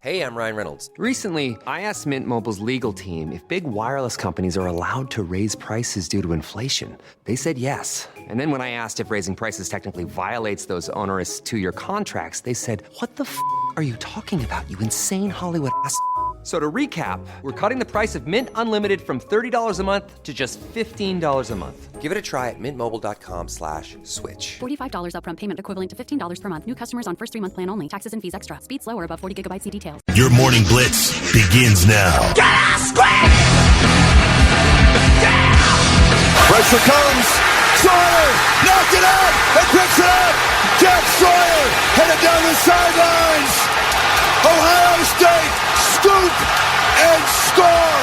Hey, I'm Ryan Reynolds. Recently, I asked Mint Mobile's legal team if big wireless companies are allowed to raise prices due to inflation. They said yes. And then when I asked if raising prices technically violates those onerous 2-year contracts, they said, "What the f*** are you talking about, you insane Hollywood ass?" So to recap, we're cutting the price of Mint Unlimited from $30 a month to just $15 a month. Give it a try at mintmobile.com/switch. $45 upfront payment equivalent to $15 per month. New customers on first 3-month plan only. Taxes and fees extra. Speed slower above 40 gigabytes. See details. Your Morning Blitz begins now. Pressure comes. Sawyer knocked it out and picks it up. Jack Sawyer headed down the sidelines. Ohio State scoop and score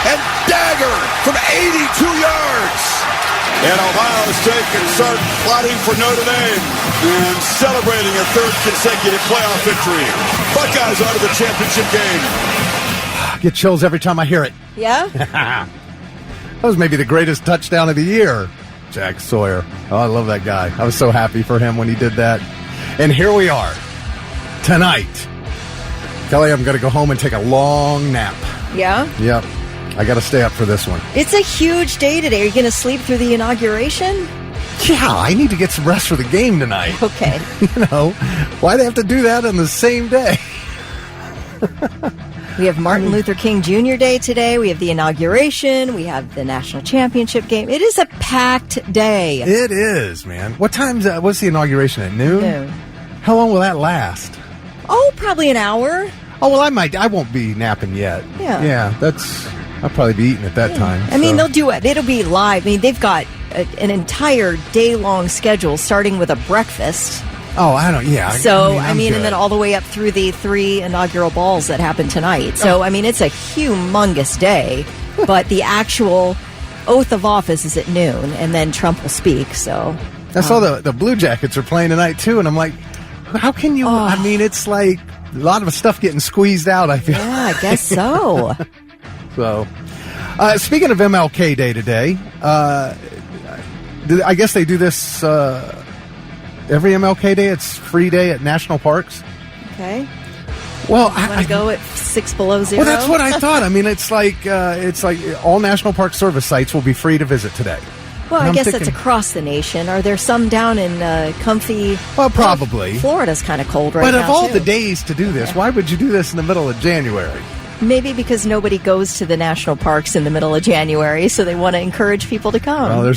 and dagger from 82 yards. And Ohio State can start plotting for Notre Dame and celebrating a third consecutive playoff victory. Buckeyes out of the championship game. I get chills every time I hear it. Yeah? That was maybe the greatest touchdown of the year. Jack Sawyer. Oh, I love that guy. I was so happy for him when he did that. And here we are. Tonight. Kelly, I'm going to go home and take a long nap. Yeah? Yep. I got to stay up for this one. It's a huge day today. Are you going to sleep through the inauguration? Yeah, I need to get some rest for the game tonight. Okay. You know, why do they have to do that on the same day? We have Martin Luther King Jr. Day today. We have the inauguration. We have the national championship game. It is a packed day. It is, man. What time's that? What's the inauguration, at noon? Noon. How long will that last? Oh, probably an hour. Oh, well, I won't be napping yet. Yeah. Yeah, I'll probably be eating at that time. I mean, they'll do it. It'll be live. I mean, they've got an entire day-long schedule, starting with a breakfast. Oh, I don't, yeah. So, and then all the way up through the 3 inaugural balls that happen tonight. So, I mean, it's a humongous day, but the actual oath of office is at noon, and then Trump will speak, so. I saw the Blue Jackets are playing tonight, too, and I'm like, how can you, I mean, it's like a lot of stuff getting squeezed out, I feel. Yeah, I guess so. So, speaking of MLK Day today, I guess they do this every MLK Day. It's free day at national parks. Okay. Well, I want to go at 6 below 0. Well, that's what I thought. I mean, it's like all National Park Service sites will be free to visit today. Well, I guess that's across the nation. Are there some down in comfy? Well, probably. Florida's kind of cold right now, But of all too. the days to do this, why would you do this in the middle of January? Maybe because nobody goes to the national parks in the middle of January, so they want to encourage people to come. Well, I don't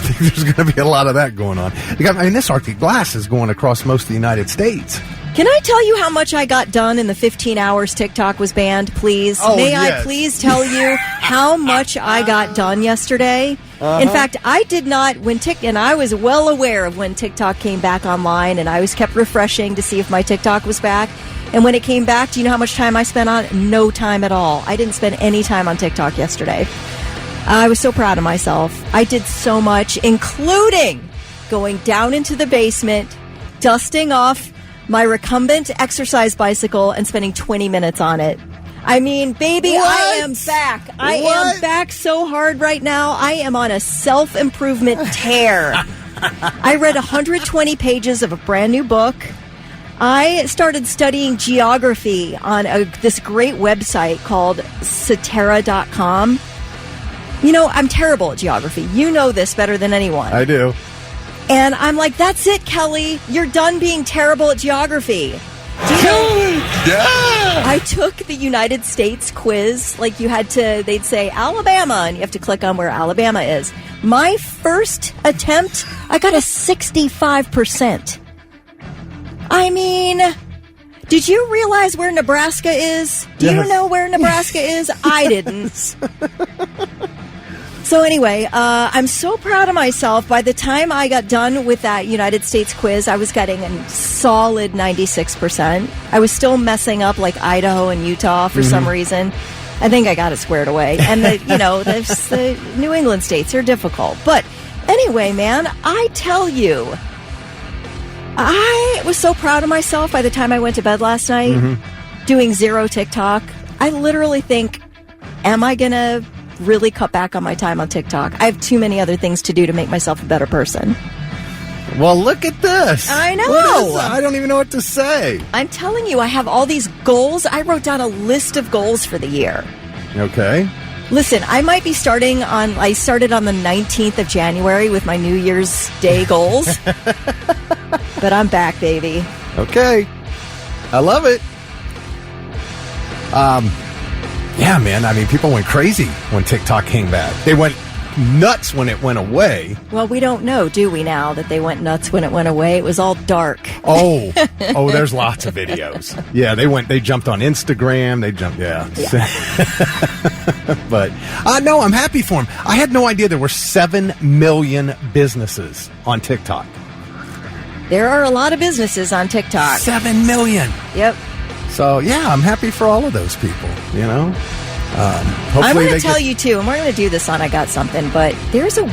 think there's going to be a lot of that going on. I mean, this Arctic blast is going across most of the United States. Can I tell you how much I got done in the 15 hours TikTok was banned, please? Oh, May yes. I please tell you how much I got done yesterday? In fact, I did not, and I was well aware of when TikTok came back online, and I was kept refreshing to see if my TikTok was back. And when it came back, do you know how much time I spent on it? No time at all. I didn't spend any time on TikTok yesterday. I was so proud of myself. I did so much, including going down into the basement, dusting off my recumbent exercise bicycle, and spending 20 minutes on it. I mean, baby, What? I am back. I am back so hard right now. I am on a self-improvement tear. I read 120 pages of a brand new book. I started studying geography on this great website called Cetera.com. You know, I'm terrible at geography. You know this better than anyone. I do. And I'm like, that's it, Kelly. You're done being terrible at geography. Kelly! Yeah! I took the United States quiz. Like, they'd say Alabama, and you have to click on where Alabama is. My first attempt, I got a 65%. I mean, did you realize where Nebraska is? Do you know where Nebraska is? I didn't. So anyway, I'm so proud of myself. By the time I got done with that United States quiz, I was getting a solid 96%. I was still messing up like Idaho and Utah for some reason. I think I got it squared away. And the New England states are difficult. But anyway, man, I tell you, I was so proud of myself by the time I went to bed last night, doing 0 TikTok. I literally think, am I going to really cut back on my time on TikTok? I have too many other things to do to make myself a better person. Well, look at this. I know. What is that? I don't even know what to say. I'm telling you, I have all these goals. I wrote down a list of goals for the year. Okay. Listen, I might be I started on the 19th of January with my New Year's Day goals. But I'm back, baby. Okay. I love it. Yeah, man. I mean, people went crazy when TikTok came back. They went nuts when it went away. Well, we don't know, do we, now that they went nuts when it went away? It was all dark. Oh, there's lots of videos. Yeah, they jumped on Instagram. Yeah. But, no, I'm happy for them. I had no idea there were 7 million businesses on TikTok. There are a lot of businesses on TikTok. 7 million. Yep. So, yeah, I'm happy for all of those people, you know? I'm going to tell you, too, and we're going to do this on I Got Something, but there's a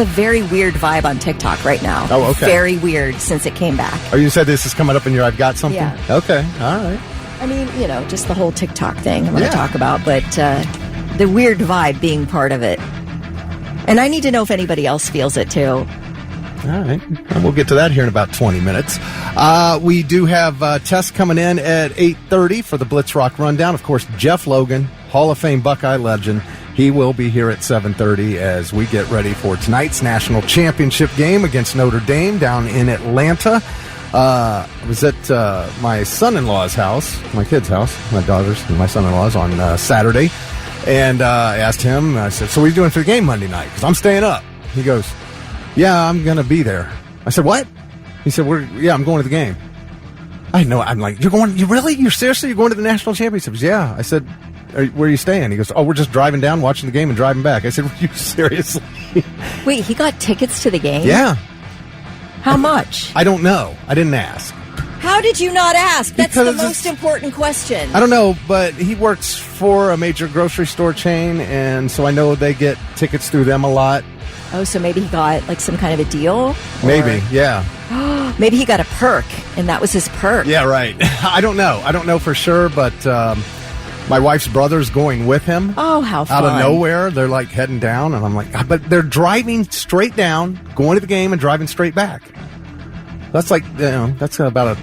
very weird vibe on TikTok right now. Oh, okay. Very weird since it came back. Oh, you said this is coming up in your I've Got Something? Yeah. Okay, all right. I mean, just the whole TikTok thing I'm going to talk about, but the weird vibe being part of it. And I need to know if anybody else feels it, too. All right. We'll get to that here in about 20 minutes. We do have Tess coming in at 8:30 for the Blitz Rock Rundown. Of course, Jeff Logan, Hall of Fame Buckeye legend. He will be here at 7:30 as we get ready for tonight's national championship game against Notre Dame down in Atlanta. I was at my son-in-law's house, my kid's house, my daughter's and my son-in-law's on Saturday. And I asked him, I said, so what are you doing for the game Monday night? Because I'm staying up. He goes, yeah, I'm going to be there. I said, what? He said, I'm going to the game. I know. I'm like, you really? You're seriously? You're going to the national championships? Yeah. I said, where are you staying? He goes, we're just driving down, watching the game, and driving back. I said, you seriously? Wait, he got tickets to the game? Yeah. How much? I don't know. I didn't ask. How did you not ask? That's Because the most important question. I don't know, but he works for a major grocery store chain, and so I know they get tickets through them a lot. Oh, so maybe he got like some kind of a deal? Maybe, yeah. Maybe he got a perk, and that was his perk. Yeah, right. I don't know for sure, but my wife's brother's going with him. Oh, how fun. Out of nowhere, they're like heading down, and I'm like, but they're driving straight down, going to the game, and driving straight back. That's like, that's about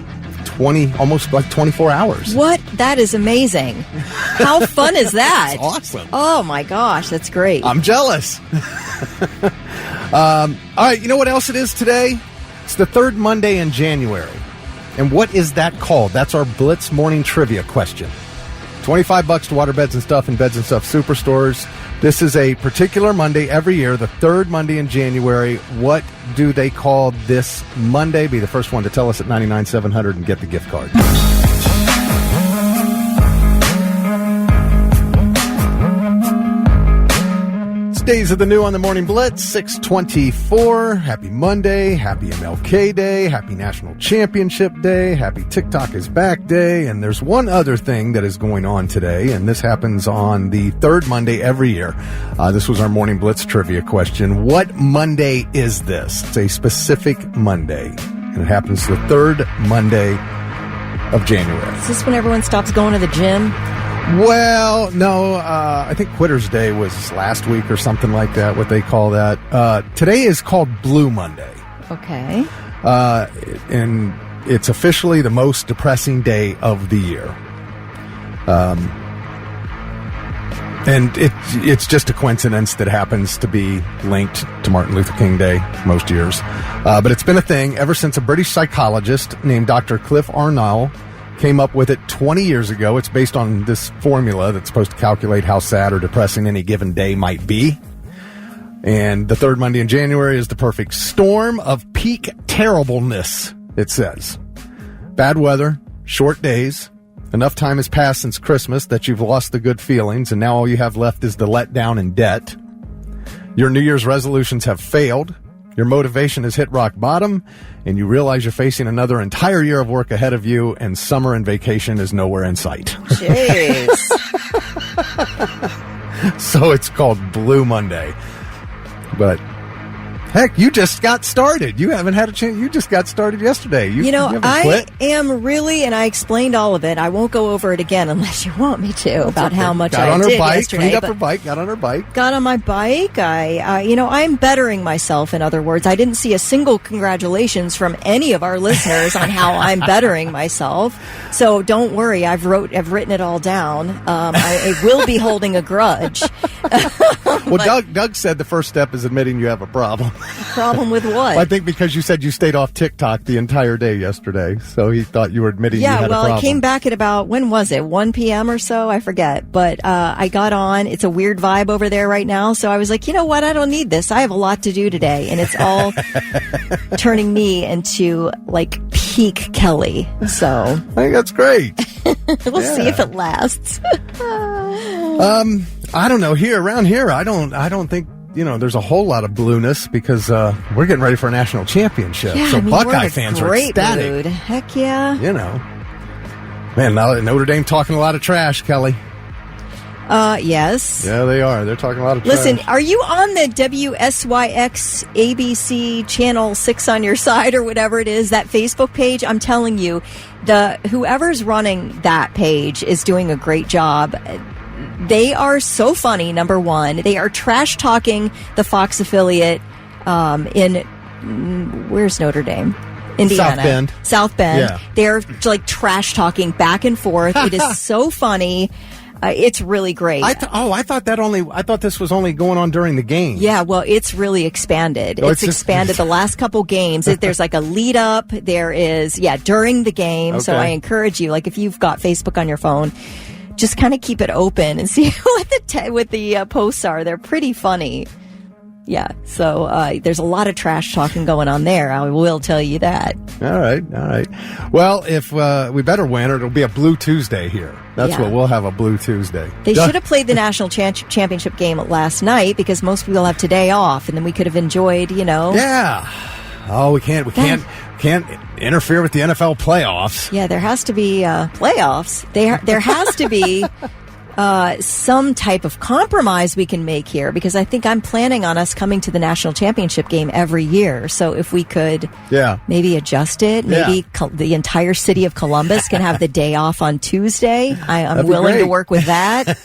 almost like 24 hours. What? That is amazing. How fun is that? That's awesome. Oh, my gosh, that's great. I'm jealous. All right, you know what else it is today? It's the third Monday in January. And what is that called? That's our Blitz morning trivia question. $25 to Water Beds and Stuff and Beds and Stuff Superstores. This is a particular Monday every year, the third Monday in January. What do they call this Monday? Be the first one to tell us at 99-700 and get the gift card. Days of the new on the Morning Blitz, 6:24. Happy Monday, happy MLK Day, happy National Championship Day, happy TikTok is back day, and there's one other thing that is going on today, and this happens on the third Monday every year. This was our Morning Blitz trivia question. What Monday is this? It's a specific Monday, and it happens the third Monday of January. Is this when everyone stops going to the gym? Well, no, I think Quitter's Day was last week or something like that, what they call that. Today is called Blue Monday. Okay. And it's officially the most depressing day of the year. And it's just a coincidence that happens to be linked to Martin Luther King Day most years. But it's been a thing ever since a British psychologist named Dr. Cliff Arnall came up with it 20 years ago. It's based on this formula that's supposed to calculate how sad or depressing any given day might be. And the third Monday in January is the perfect storm of peak terribleness, it says. Bad weather, short days, enough time has passed since Christmas that you've lost the good feelings, and now all you have left is the letdown and debt. Your New Year's resolutions have failed. Your motivation has hit rock bottom, and you realize you're facing another entire year of work ahead of you, and summer and vacation is nowhere in sight. Jeez. So it's called Blue Monday. But Heck, you just got started. You haven't had a chance. You just got started yesterday. You haven't I quit? am really, and I explained all of it. I won't go over it again unless you want me to about how much got I on her did bike, yesterday. cleaned up her bike, got on her bike. Got on my bike. I'm bettering myself. In other words, I didn't see a single congratulations from any of our listeners on how I'm bettering myself. So don't worry. I've written it all down. I will be holding a grudge. Well, Doug said the first step is admitting you have a problem. Problem with what? I think because you said you stayed off TikTok the entire day yesterday, so he thought you were admitting you had a problem. I came back at about, when was it, 1 p.m. or so? I forget. But I got on. It's a weird vibe over there right now, so I was like, you know what? I don't need this. I have a lot to do today, and it's all turning me into, like, peak Kelly. So I think that's great. We'll see if it lasts. I don't know. Around here, I don't think, there's a whole lot of blueness because we're getting ready for a national championship. Yeah, so Buckeye we're in a fans are great ecstatic. mood. Heck yeah. Man, now Notre Dame talking a lot of trash, Kelly. Yes. Yeah, they are. They're talking a lot of trash. Listen, are you on the WSYX ABC Channel 6 on your side or whatever it is, that Facebook page? I'm telling you, whoever's running that page is doing a great job. They are so funny, number one. They are trash-talking the Fox affiliate where's Notre Dame? Indiana. South Bend. Yeah. They're like trash-talking back and forth. It is so funny. It's really great. I thought this was only going on during the game. Yeah, well, it's really expanded. It's expanded the last couple games. There's like a lead up. There is, during the game. Okay. So I encourage you, like if you've got Facebook on your phone, just kind of keep it open and see what the posts are. They're pretty funny. Yeah, so there's a lot of trash talking going on there. I will tell you that. All right. Well, if we better win, it'll be a Blue Tuesday here. That's what we'll have, a Blue Tuesday. They should have played the national championship game last night because most people have today off, and then we could have enjoyed, Yeah. Oh, we can't interfere with the NFL playoffs. Yeah, there has to be playoffs. There has to be some type of compromise we can make here, because I think I'm planning on us coming to the national championship game every year. So if we could maybe adjust it, maybe the entire city of Columbus can have the day off on Tuesday. I'm willing to work with that.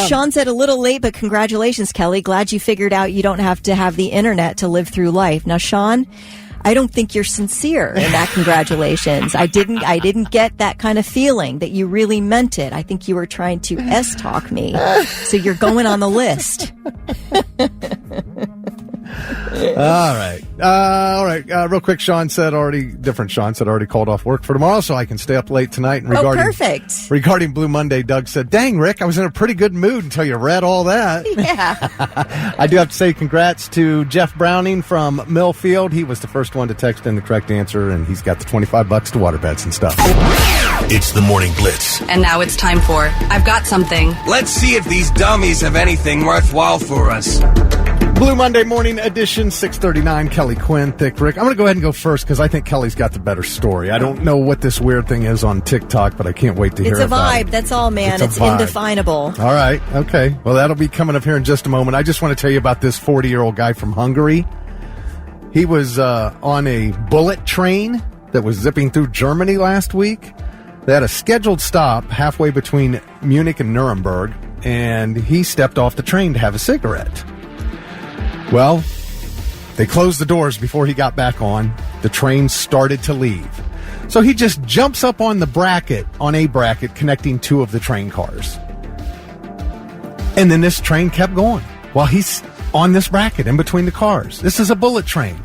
Sean said, a little late, but congratulations, Kelly. Glad you figured out you don't have to have the internet to live through life. Now, Sean, I don't think you're sincere in that congratulations. I didn't get that kind of feeling that you really meant it. I think you were trying to S-talk me. So you're going on the list. All right. Real quick, Sean said already called off work for tomorrow, so I can stay up late tonight. And perfect. Regarding Blue Monday, Doug said, dang, Rick, I was in a pretty good mood until you read all that. Yeah. I do have to say congrats to Jeff Browning from Millfield. He was the first one to text in the correct answer, and he's got the $25 to water bets and stuff. It's the Morning Blitz. And now it's time for I've Got Something. Let's see if these dummies have anything worthwhile for us. Blue Monday morning edition, 6:39. Kelly Quinn, Thick Rick. I'm going to go ahead and go first because I think Kelly's got the better story. I don't know what this weird thing is on TikTok, but I can't wait to hear about it. It's a vibe. That's all, man. It's indefinable. All right. Okay. Well, that'll be coming up here in just a moment. I just want to tell you about this 40-year-old guy from Hungary. He was on a bullet train that was zipping through Germany last week. They had a scheduled stop halfway between Munich and Nuremberg, and he stepped off the train to have a cigarette. Well, they closed the doors before he got back on. The train started to leave. So he just jumps up on a bracket connecting two of the train cars. And then this train kept going while he's on this bracket in between the cars. This is a bullet train.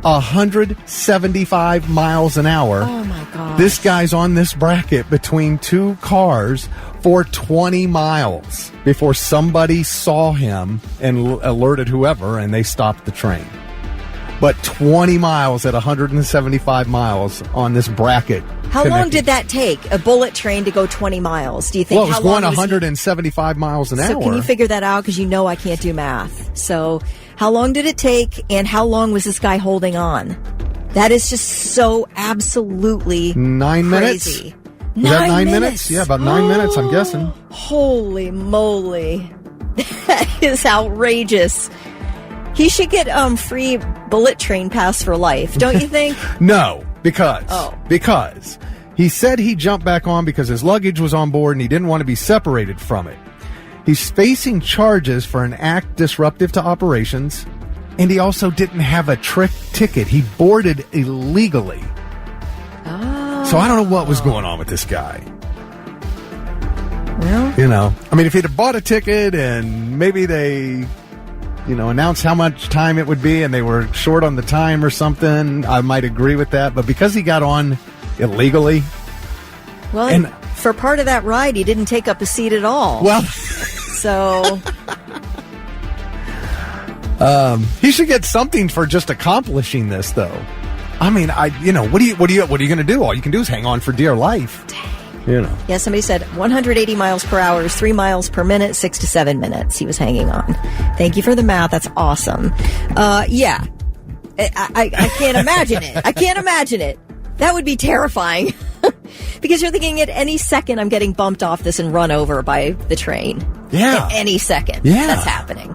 175 miles an hour. Oh, my God. This guy's on this bracket between two cars for 20 miles before somebody saw him and alerted whoever, and they stopped the train. But 20 miles at 175 miles on this bracket. How long did that take, a bullet train to go 20 miles? Do you think? Well, it was going 175 miles an hour. So can you figure that out? Because you know I can't do math. So how long did it take, and how long was this guy holding on? That is just so absolutely 9 minutes. Crazy. Was that 9 minutes? Yeah, about 9 minutes, I'm guessing. Holy moly. That is outrageous. He should get free bullet train pass for life, don't you think? No, because he said he jumped back on because his luggage was on board and he didn't want to be separated from it. He's facing charges for an act disruptive to operations, and he also didn't have a trick ticket. He boarded illegally. Oh. So I don't know what was going on with this guy. Well, I mean, if he'd have bought a ticket and maybe they, announced how much time it would be and they were short on the time or something, I might agree with that. But because he got on illegally. Well, and for part of that ride, he didn't take up a seat at all. Well, so he should get something for just accomplishing this, though. I mean, what are you going to do? All you can do is hang on for dear life. Yeah, somebody said 180 miles per hour is 3 miles per minute, 6 to 7 minutes. He was hanging on. Thank you for the math. That's awesome. Yeah, I can't imagine it. I can't imagine it. That would be terrifying. Because you're thinking at any second I'm getting bumped off this and run over by the train. Yeah. At any second. Yeah. That's happening.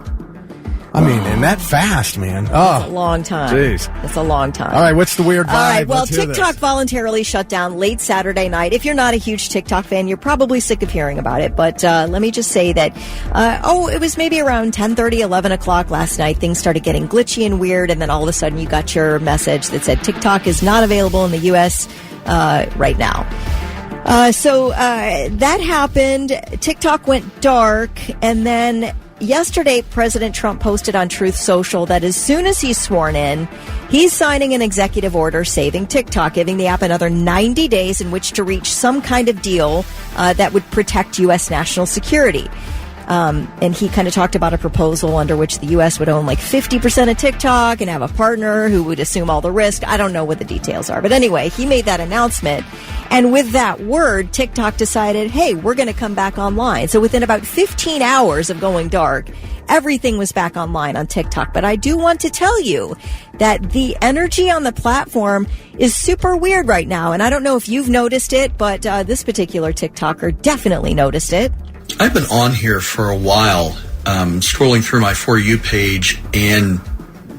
I mean, and that fast, man. That's a long time. Jeez. It's a long time. All right, what's the weird vibe? All right, well, Let's hear TikTok this. voluntarily shut down late Saturday night. If you're not a huge TikTok fan, you're probably sick of hearing about it. But let me just say that, it was maybe around 10:30, 11 o'clock last night. Things started getting glitchy and weird, and then all of a sudden you got your message that said TikTok is not available in the U.S. Right now. So that happened. TikTok went dark, and then yesterday, President Trump posted on Truth Social that as soon as he's sworn in, he's signing an executive order saving TikTok, giving the app another 90 days in which to reach some kind of deal that would protect U.S. national security. And he kind of talked about a proposal under which the U.S. would own like 50% of TikTok and have a partner who would assume all the risk. I don't know what the details are. But anyway, he made that announcement. And with that word, TikTok decided, hey, we're going to come back online. So within about 15 hours of going dark, everything was back online on TikTok. But I do want to tell you that the energy on the platform is super weird right now. And I don't know if you've noticed it, but this particular TikToker definitely noticed it. I've been on here for a while, scrolling through my For You page, and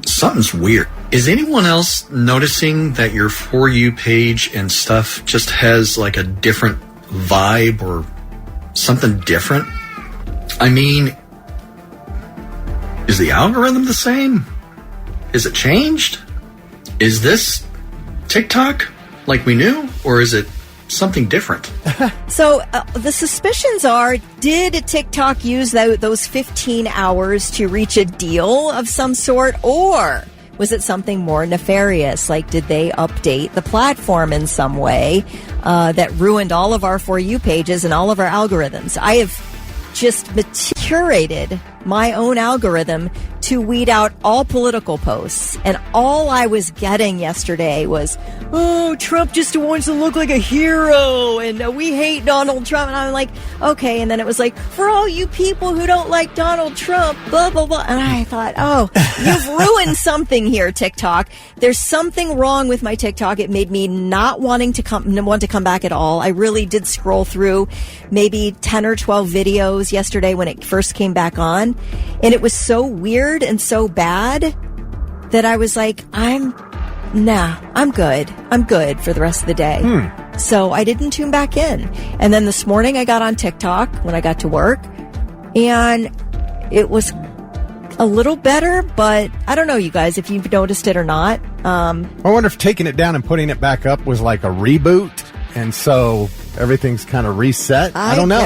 something's weird. Is anyone else noticing that your For You page and stuff just has like a different vibe or something different? I mean, is the algorithm the same? Is it changed? Is this TikTok like we knew, or is it something different? So the suspicions are, did TikTok use those 15 hours to reach a deal of some sort, or was it something more nefarious? Like, did they update the platform in some way that ruined all of our For You pages and all of our algorithms? I have just curated my own algorithm to weed out all political posts, and all I was getting yesterday was, oh, Trump just wants to look like a hero, and we hate Donald Trump. And I'm like, okay. And then it was like, for all you people who don't like Donald Trump, blah, blah, blah. And I thought, oh, you've ruined something here, TikTok. There's something wrong with my TikTok. It made me not want to come back at all. I really did scroll through maybe 10 or 12 videos yesterday when it first came back on. And it was so weird and so bad that I was like, I'm good. I'm good for the rest of the day. So I didn't tune back in. And then this morning I got on TikTok when I got to work, and it was a little better, but I don't know, you guys, if you've noticed it or not. I wonder if taking it down and putting it back up was like a reboot, and so everything's kind of reset. I don't know.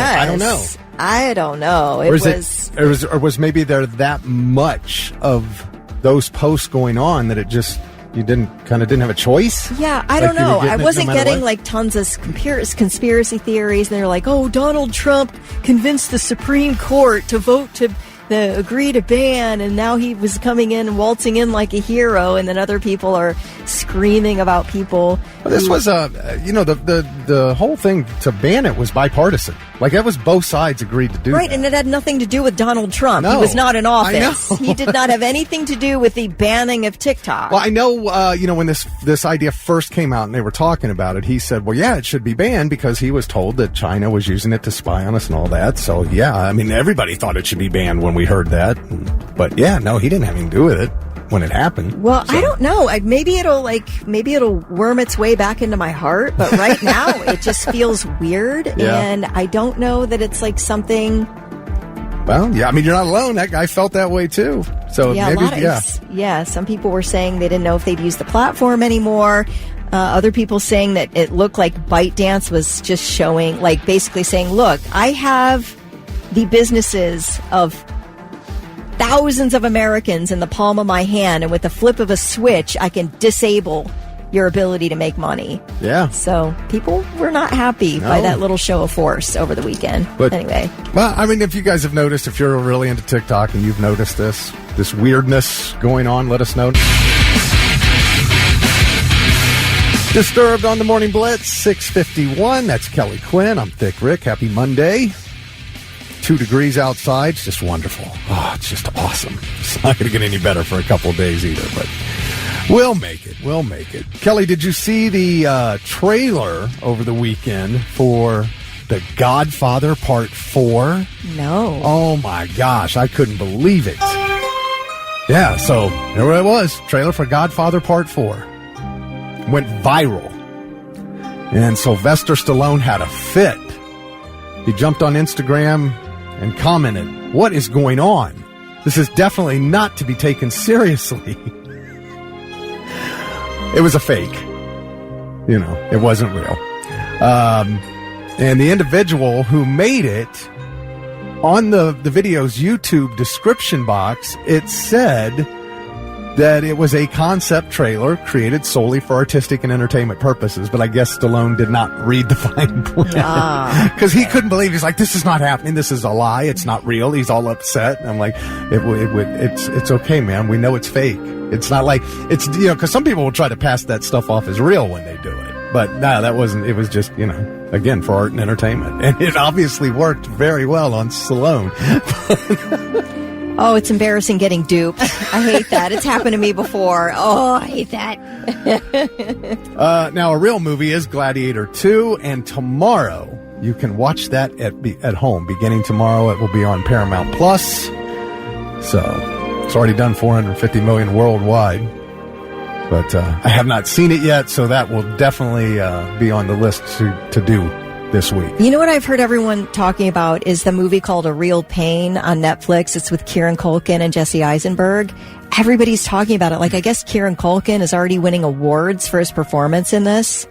I don't know. Or was maybe there that much of those posts going on that it just, you didn't have a choice? Yeah, I don't know. I wasn't getting like tons of conspiracy theories. And they were like, oh, Donald Trump convinced the Supreme Court to vote to agree to ban, and now he was coming in and waltzing in like a hero, and then other people are screaming about people. Well, this was the whole thing to ban it was bipartisan. Like, that was both sides agreed to do right, that. and it had nothing to do with Donald Trump. No, he was not in office. I know. He did not have anything to do with the banning of TikTok. Well, I know, when this idea first came out and they were talking about it, he said, well, yeah, it should be banned because he was told that China was using it to spy on us and all that. So, yeah, I mean, everybody thought it should be banned when when we heard that. But yeah, no, he didn't have anything to do with it when it happened. Well, so. I don't know. Maybe it'll worm its way back into my heart. But right now, it just feels weird, and I don't know that it's like something. Well, yeah, I mean, you're not alone. That guy felt that way too. So yeah, some people were saying they didn't know if they'd use the platform anymore. Other people saying that it looked like ByteDance was just showing, like basically saying, look, I have the businesses of thousands of Americans in the palm of my hand, and with the flip of a switch, I can disable your ability to make money. Yeah. So people were not happy by that little show of force over the weekend. But anyway. Well, I mean, if you guys have noticed, if you're really into TikTok and you've noticed this weirdness going on, let us know. Disturbed on the Morning Blitz, 6:51. That's Kelly Quinn. I'm Thick Rick. Happy Monday. 2 degrees outside. It's just wonderful. Oh, it's just awesome. It's not going to get any better for a couple of days either, but we'll make it. We'll make it. Kelly, did you see the trailer over the weekend for The Godfather Part 4? No. Oh, my gosh. I couldn't believe it. Yeah, so there it was. Trailer for Godfather Part 4. Went viral. And Sylvester Stallone had a fit. He jumped on Instagram and commented, "What is going on? This is definitely not to be taken seriously." It was a fake. You know, it wasn't real. And the individual who made it, on the video's YouTube description box, it said that it was a concept trailer created solely for artistic and entertainment purposes. But I guess Stallone did not read the fine print. Because he couldn't believe, he's like, this is not happening. This is a lie. It's not real. He's all upset. And I'm like, it's okay, man. We know it's fake. It's not like, it's, you know, because some people will try to pass that stuff off as real when they do it. But no, that wasn't, it was just, you know, again, for art and entertainment. And it obviously worked very well on Stallone. Oh, it's embarrassing getting duped. I hate that. It's happened to me before. Oh, I hate that. Now, a real movie is Gladiator 2, and tomorrow you can watch that at home. Beginning tomorrow, it will be on Paramount Plus. So it's already done $450 million worldwide. But I have not seen it yet, so that will definitely be on the list to do this week. You know what I've heard everyone talking about is the movie called A Real Pain on Netflix. It's with Kieran Culkin and Jesse Eisenberg. Everybody's talking about it. Like, I guess Kieran Culkin is already winning awards for his performance in this.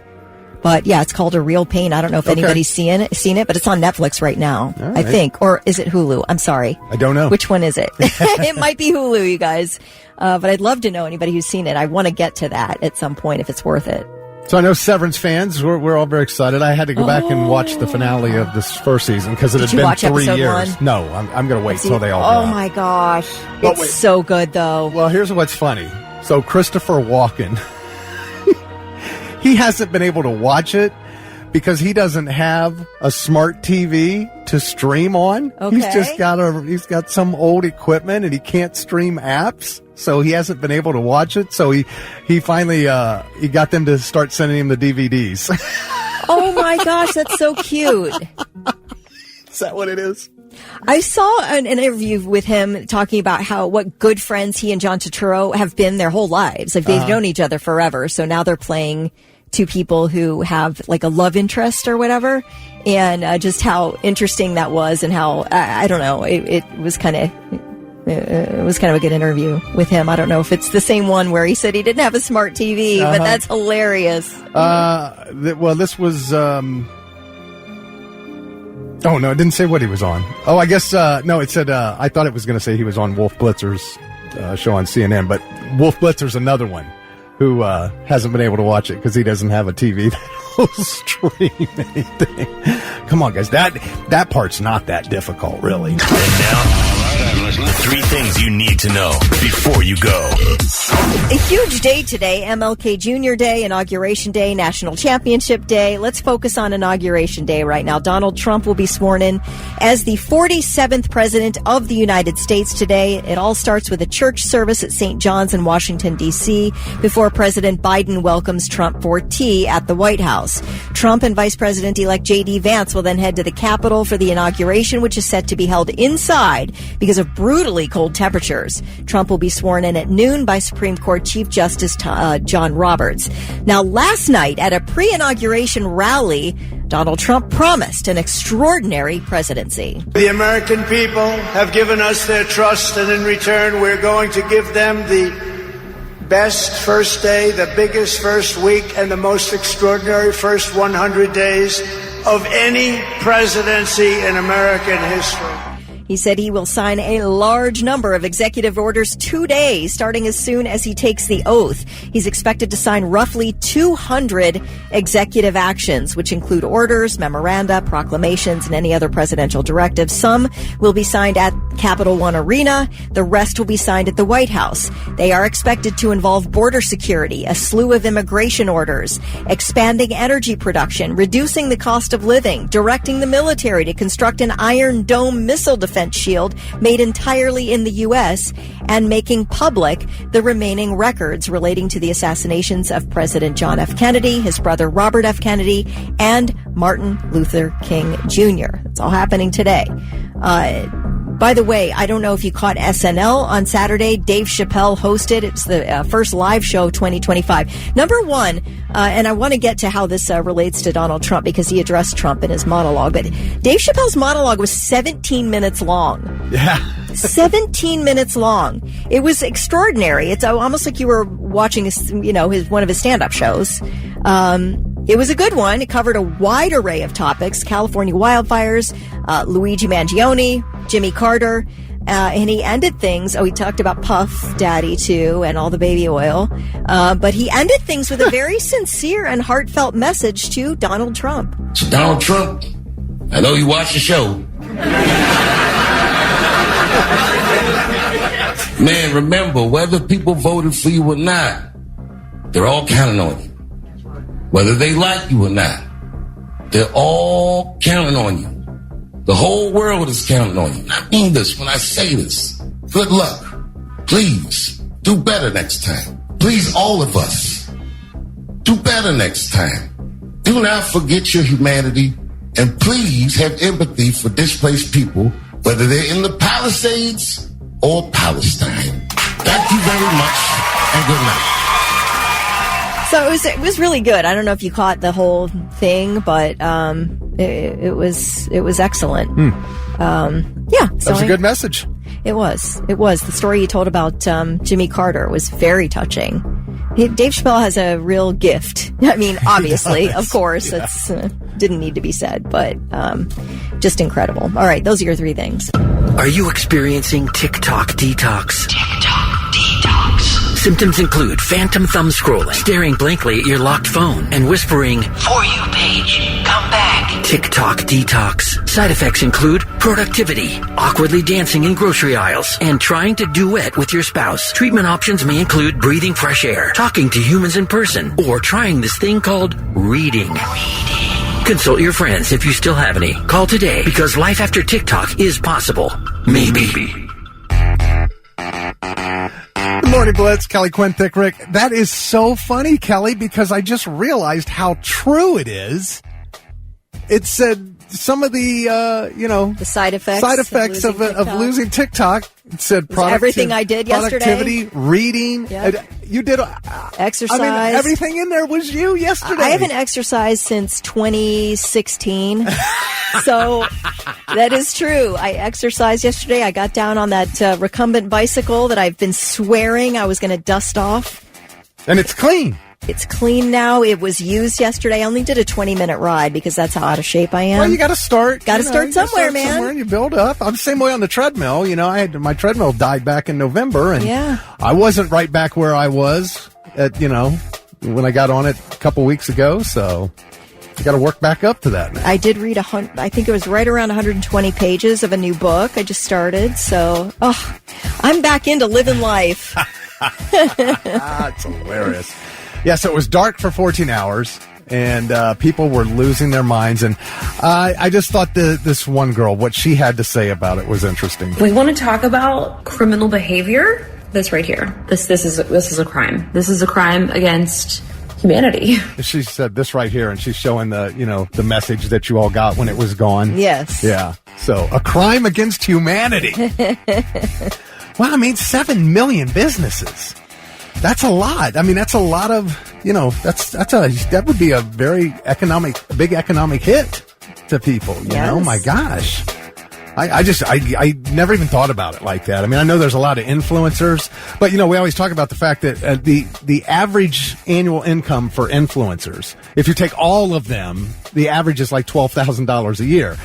But yeah, it's called A Real Pain. I don't know if anybody's seen it, but it's on Netflix right now, I think. Or is it Hulu? I'm sorry. I don't know. Which one is it? It might be Hulu, you guys. But I'd love to know anybody who's seen it. I want to get to that at some point if it's worth it. So I know Severance fans, we're all very excited. I had to go back and watch the finale of this first season because it had been 3 years. 1? No, I'm going to wait till they all go. Oh, my gosh. It's so good, though. Well, here's what's funny. So Christopher Walken, he hasn't been able to watch it because he doesn't have a smart TV to stream on. Okay. He's got some old equipment and he can't stream apps. So he hasn't been able to watch it. So he finally he got them to start sending him the DVDs. Oh my gosh, that's so cute. Is that what it is? I saw an interview with him talking about what good friends he and John Turturro have been their whole lives. Like they've known each other forever. So now they're playing two people who have like a love interest or whatever. And just how interesting that was and how, I don't know, it was kind of... It was kind of a good interview with him. I don't know if it's the same one where he said he didn't have a smart TV, but that's hilarious. Well, this was... Oh, no, it didn't say what he was on. Oh, I guess... no, it said... I thought it was going to say he was on Wolf Blitzer's show on CNN, but Wolf Blitzer's another one who hasn't been able to watch it because he doesn't have a TV that will stream anything. Come on, guys. That part's not that difficult, really. And now... 3 things you need to know before you go. A huge day today, MLK Jr. Day, Inauguration Day, National Championship Day. Let's focus on Inauguration Day right now. Donald Trump will be sworn in as the 47th President of the United States today. It all starts with a church service at St. John's in Washington, D.C., before President Biden welcomes Trump for tea at the White House. Trump and Vice President-elect J.D. Vance will then head to the Capitol for the inauguration, which is set to be held inside because of brutally cold temperatures. Trump will be sworn in at noon by Supreme Court Chief Justice John Roberts. Now, last night at a pre-inauguration rally, Donald Trump promised an extraordinary presidency. The American people have given us their trust, and in return, we're going to give them the best first day, the biggest first week, and the most extraordinary first 100 days of any presidency in American history. He said he will sign a large number of executive orders today, starting as soon as he takes the oath. He's expected to sign roughly 200 executive actions, which include orders, memoranda, proclamations, and any other presidential directives. Some will be signed at Capital One Arena. The rest will be signed at the White House. They are expected to involve border security, a slew of immigration orders, expanding energy production, reducing the cost of living, directing the military to construct an Iron Dome missile defense shield made entirely in the U.S., and making public the remaining records relating to the assassinations of President John F. Kennedy, his brother Robert F. Kennedy, and Martin Luther King Jr. It's all happening today. By the way, I don't know if you caught SNL on Saturday. Dave Chappelle hosted. It's the first live show 2025. Number one, and I want to get to how this relates to Donald Trump because he addressed Trump in his monologue. But Dave Chappelle's monologue was 17 minutes long. Yeah. 17 minutes long. It was extraordinary. It's almost like you were watching one of his stand-up shows. It was a good one. It covered a wide array of topics: California wildfires, Luigi Mangione, Jimmy Carter, and he ended things. He talked about Puff Daddy too, and all the baby oil. But he ended things with a very sincere and heartfelt message to Donald Trump. So Donald Trump, I know you watch the show. Man, remember, whether people voted for you or not, they're all counting on you. Whether they like you or not, they're all counting on you. The whole world is counting on you. I mean this when I say this. Good luck. Please do better next time. Please, all of us, do better next time. Do not forget your humanity, and please have empathy for displaced people, whether they're in the Palisades or Palestine. Thank you very much, and good night. So it was really good. I don't know if you caught the whole thing, but it was excellent. Yeah, that was a good message. It was. The story he told about Jimmy Carter was very touching. Dave Chappelle has a real gift. I mean, obviously, of course, that's didn't need to be said, but just incredible. All right, those are your three things. Are you experiencing TikTok detox? TikTok detox. Symptoms include phantom thumb scrolling, staring blankly at your locked phone, and whispering, "For you, page, come back." TikTok detox. Side effects include productivity, awkwardly dancing in grocery aisles, and trying to duet with your spouse. Treatment options may include breathing fresh air, talking to humans in person, or trying this thing called reading. Consult your friends if you still have any. Call today because life after TikTok is possible. Maybe. Good morning, Blitz. Kelly Quinn, Thick Rick. That is so funny, Kelly, because I just realized how true it is. It said some of the, the side effects of losing TikTok. It said everything I did yesterday. Productivity, reading. Yep. You did exercise. I mean, everything in there was you yesterday. I haven't exercised since 2016. So that is true. I exercised yesterday. I got down on that recumbent bicycle that I've been swearing I was going to dust off. And it's clean. It's clean now. It was used yesterday. I only did a 20-minute ride because that's how out of shape I am. Well, you got to start. Got to start somewhere, man. Somewhere and you build up. I'm the same way on the treadmill. My treadmill died back in November, and I wasn't right back where I was at, when I got on it a couple weeks ago. So you got to work back up to that now. I did read I think it was right around 120 pages of a new book I just started. So, I'm back into living life. It's hilarious. Yeah, so it was dark for 14 hours, and people were losing their minds. And I just thought this one girl, what she had to say about it was interesting. We want to talk about criminal behavior. This right here. This is a crime. This is a crime against humanity. She said this right here, and she's showing the message that you all got when it was gone. Yes. Yeah. So, a crime against humanity. Well, I mean, 7 million businesses. That's a lot. I mean, that's a lot of, that would be a big economic hit to people, you know? My gosh. I never even thought about it like that. I mean, I know there's a lot of influencers, but we always talk about the fact that the average annual income for influencers, if you take all of them, the average is like $12,000 a year.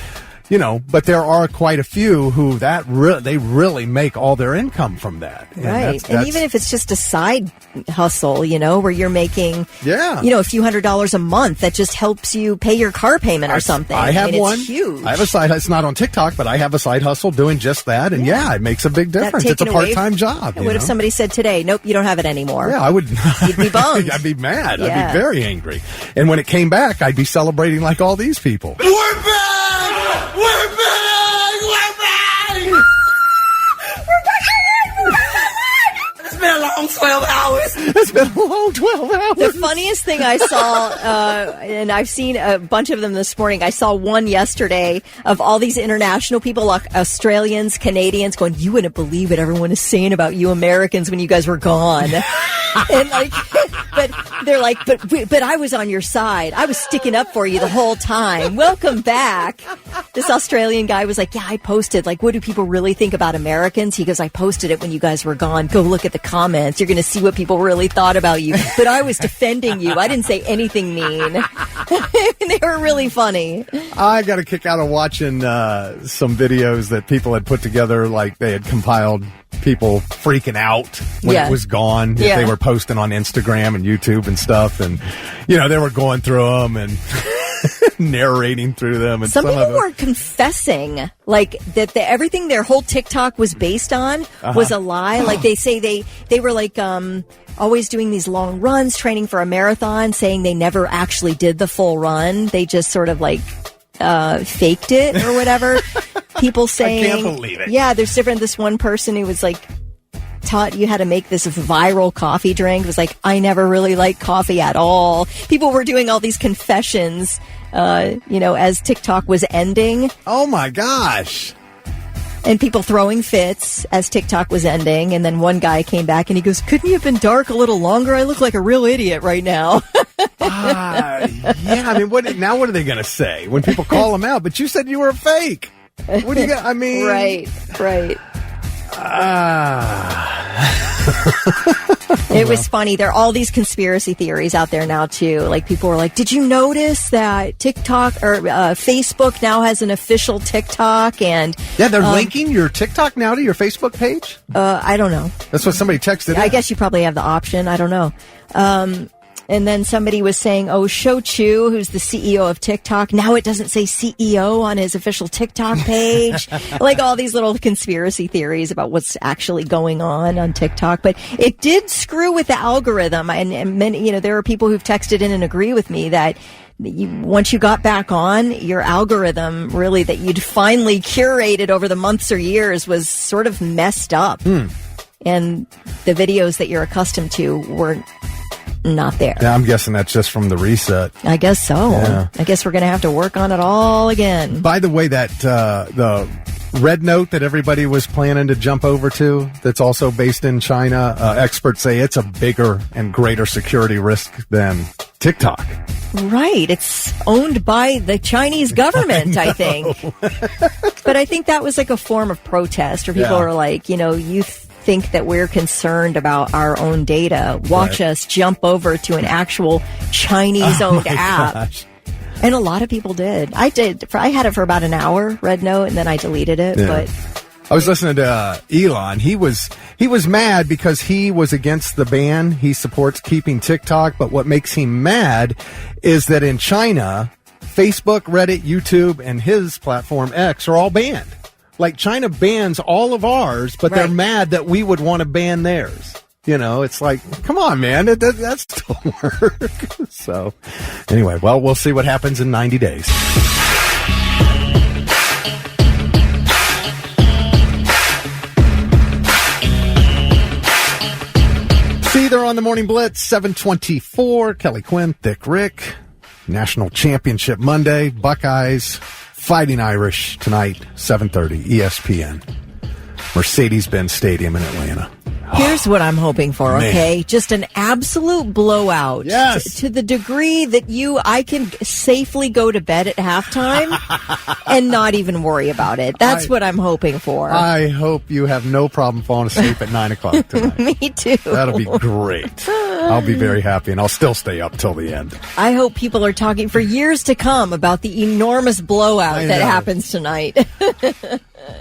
But there are quite a few who they really make all their income from that. Right. And even if it's just a side hustle, where you're making, a few $100s a month, that just helps you pay your car payment or something. I have one. It's huge. I have a side hustle. It's not on TikTok, but I have a side hustle doing just that. And it makes a big difference. It's a part-time job. What if somebody said today, nope, you don't have it anymore? Yeah, I would. You'd be bummed. I'd be mad. I'd be very angry. And when it came back, I'd be celebrating like all these people. We're back! We're back! It's been a long 12 hours. It's been a long 12 hours. The funniest thing I saw, and I've seen a bunch of them this morning, I saw one yesterday of all these international people, like Australians, Canadians, going, you wouldn't believe what everyone is saying about you Americans when you guys were gone. And but they're like, but I was on your side. I was sticking up for you the whole time. Welcome back. This Australian guy was like, yeah, I posted, like, what do people really think about Americans? He goes, I posted it when you guys were gone. Go look at the comments. You're going to see what people really thought about you. But I was defending you. I didn't say anything mean. They were really funny. I got a kick out of watching some videos that people had put together, like they had compiled people freaking out when it was gone. If they were posting on Instagram and YouTube and stuff, and they were going through them and narrating through them. And some people were confessing like that everything their whole TikTok was based on was a lie. Like they say they were like always doing these long runs, training for a marathon, saying they never actually did the full run. They just sort of like faked it or whatever. People saying, I can't believe it. Yeah, there's different. This one person who was like taught you how to make this viral coffee drink was like, I never really liked coffee at all. People were doing all these confessions, as TikTok was ending. Oh my gosh. And people throwing fits as TikTok was ending. And then one guy came back and he goes, couldn't you have been dark a little longer? I look like a real idiot right now. Yeah, I mean, what are they going to say when people call them out? But you said you were a fake. What do you got? I mean... Right. It was funny. There are all these conspiracy theories out there now, too. Like, people were like, did you notice that TikTok or Facebook now has an official TikTok? And yeah, they're linking your TikTok now to your Facebook page? I don't know. That's what somebody texted. I guess you probably have the option. I don't know. And then somebody was saying, Shou Chu, who's the CEO of TikTok, now it doesn't say CEO on his official TikTok page. Like all these little conspiracy theories about what's actually going on TikTok. But it did screw with the algorithm. And many, there are people who've texted in and agree with me that once you got back on, your algorithm really that you'd finally curated over the months or years was sort of messed up. And the videos that you're accustomed to weren't not there. Yeah, I'm guessing that's just from the reset. I guess so. Yeah. I guess we're going to have to work on it all again. By the way, that the Red Note that everybody was planning to jump over to, that's also based in China, experts say it's a bigger and greater security risk than TikTok. Right. It's owned by the Chinese government, I think. But I think that was like a form of protest where people are like, you think that we're concerned about our own data. Watch us jump over to an actual Chinese-owned app. Gosh. And a lot of people did. I did. I had it for about an hour, Red Note, and then I deleted it. Yeah. But I was listening to Elon. He was mad because he was against the ban. He supports keeping TikTok, but what makes him mad is that in China, Facebook, Reddit, YouTube, and his platform X are all banned. Like, China bans all of ours, but they're mad that we would want to ban theirs. It's like, come on, man, that still works. So, anyway, well, we'll see what happens in 90 days. See, they're on the Morning Blitz, 7:24. Kelly Quinn, Thick Rick, National Championship Monday, Buckeyes Fighting Irish tonight, 7:30, ESPN. Mercedes-Benz Stadium in Atlanta. Here's what I'm hoping for, Man. okay? Just an absolute blowout. Yes. To the degree that I can safely go to bed at halftime and not even worry about it. That's what I'm hoping for. I hope you have no problem falling asleep at 9 o'clock tonight. Me too. That'll be great. I'll be very happy, and I'll still stay up till the end. I hope people are talking for years to come about the enormous blowout that happens tonight.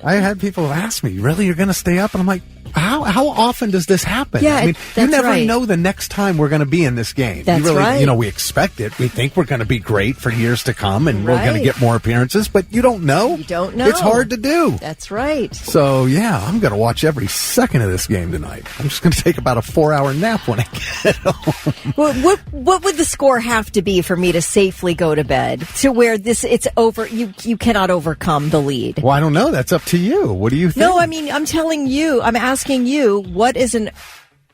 I had people ask me, really, you're going to stay up? And I'm like, how often does this happen? Yeah, I mean, you that's never right. know the next time we're going to be in this game. That's right. You know, we expect it. We think we're going to be great for years to come, and we're going to Right. get more appearances, but you don't know. You don't know. It's hard to do. That's right. So, yeah, I'm going to watch every second of this game tonight. I'm just going to take about a 4-hour nap when I get home. What would the score have to be for me to safely go to bed to where it's over? You cannot overcome the lead. Well, I don't know. That's up to you. What do you think? No, I mean, I'm telling you, I'm asking you, what is a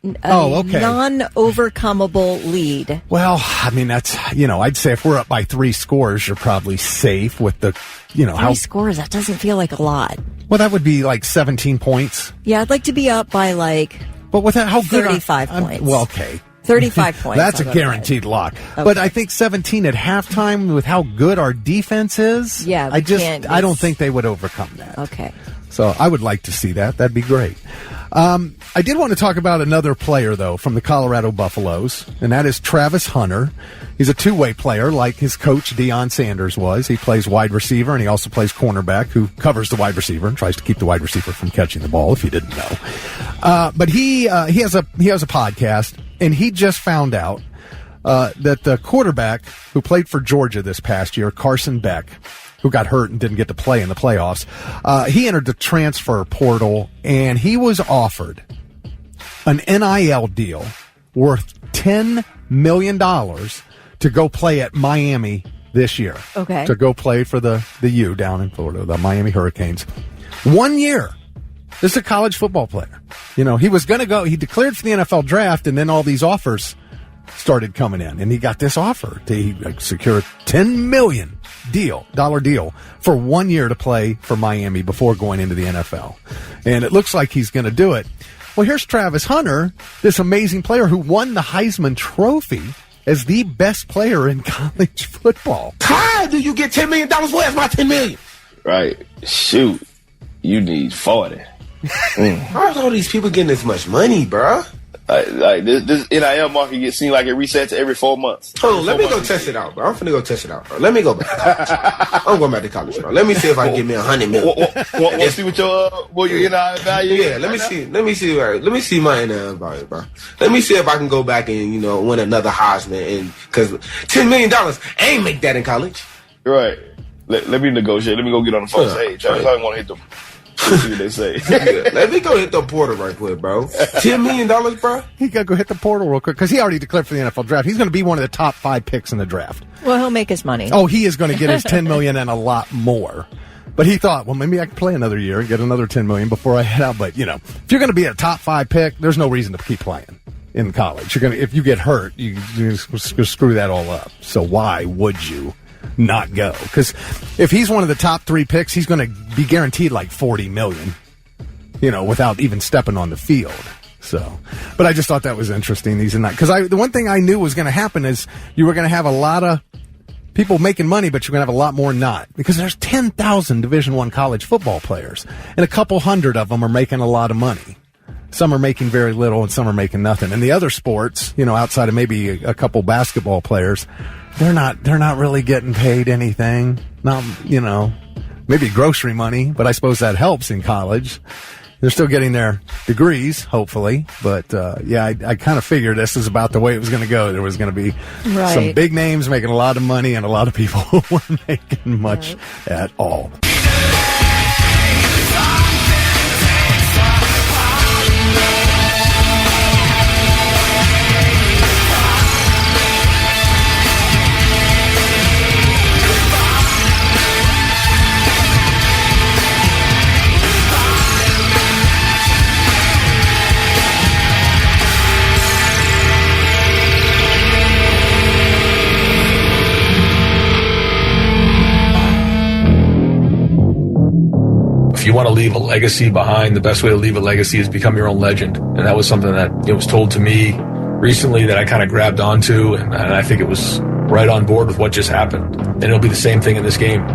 non-overcomable lead? Well, I mean, that's, I'd say if we're up by 3 scores, you're probably safe with the, 3 scores, that doesn't feel like a lot. Well, that would be like 17 points. Yeah, I'd like to be up by But with that, how good 35 points. Well, okay. 35 points. That's a guaranteed lock. Okay. But I think 17 at halftime with how good our defense is, Yeah, I don't think they would overcome that. Okay. So I would like to see that. That'd be great. I did want to talk about another player, though, from the Colorado Buffaloes, and that is Travis Hunter. He's a two-way player like his coach, Deion Sanders, was. He plays wide receiver, and he also plays cornerback, who covers the wide receiver and tries to keep the wide receiver from catching the ball, if you didn't know. But he has a podcast, and he just found out that the quarterback who played for Georgia this past year, Carson Beck, who got hurt and didn't get to play in the playoffs, he entered the transfer portal, and he was offered an NIL deal worth $10 million to go play at Miami this year. Okay. To go play for the U down in Florida, the Miami Hurricanes. 1 year. This is a college football player. He was going to go, he declared for the NFL draft, and then all these offers started coming in, and he got this offer to secure a $10 million dollar deal for 1 year to play for Miami before going into the NFL. And it looks like he's going to do it. Well, here's Travis Hunter, this amazing player who won the Heisman Trophy as the best player in college football. How do you get $10 million? Where's my $10 million? Right. Shoot. You need 40. How's all these people getting this much money, bro? This NIL market seems like it resets every 4 months. Oh, let me go test it out, bro. I'm finna go test it out, bro. Let me go back. I'm going back to college, bro. Let me see if I can get me $100 million. Want to see what your NIL value? Yeah, let me see my NIL value, bro. Let me see if I can go back and win another Heisman, and because $10 million, I ain't make that in college. Right. Let me negotiate. Let me go get on the phone. Hey, Travis, I want to hit them. Let's see what they say. Yeah, let me go hit the portal right quick, bro. $10 million, bro. He got to go hit the portal real quick because he already declared for the NFL draft. He's going to be one of the top 5 picks in the draft. Well, he'll make his money. Oh, he is going to get his $10 million and a lot more. But he thought, well, maybe I can play another year and get another $10 million before I head out. But if you're going to be a top 5 pick, there's no reason to keep playing in college. If you get hurt, you screw that all up. So why would you not go? Because if he's one of the top 3 picks, he's going to be guaranteed like $40 million. Without even stepping on the field. So, but I just thought that was interesting. Because the one thing I knew was going to happen is you were going to have a lot of people making money, but you're going to have a lot more not. Because there's 10,000 Division I college football players, and a couple hundred of them are making a lot of money. Some are making very little, and some are making nothing. And the other sports, outside of maybe a couple basketball players, they're not really getting paid anything. Not, maybe grocery money, but I suppose that helps in college. They're still getting their degrees, hopefully. But, I kind of figured this is about the way it was going to go. There was going to be some big names making a lot of money and a lot of people who weren't making much at all. if you want to leave a legacy behind, the best way to leave a legacy is become your own legend. And that was something that was told to me recently that I kind of grabbed onto, and I think it was right on board with what just happened. And it'll be the same thing in this game.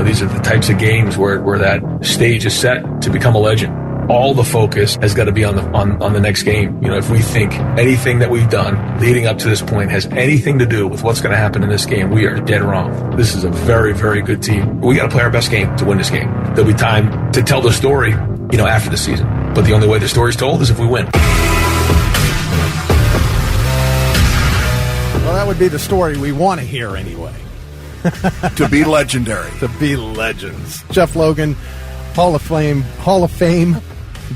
These are the types of games where that stage is set to become a legend. All the focus has got to be on the next game. If we think anything that we've done leading up to this point has anything to do with what's going to happen in this game, we are dead wrong. This is a very, very good team. We got to play our best game to win this game. There'll be time to tell the story, after the season. But the only way the story's told is if we win. Well, that would be the story we want to hear anyway. To be legendary. To be legends. Jeff Logan, Hall of Fame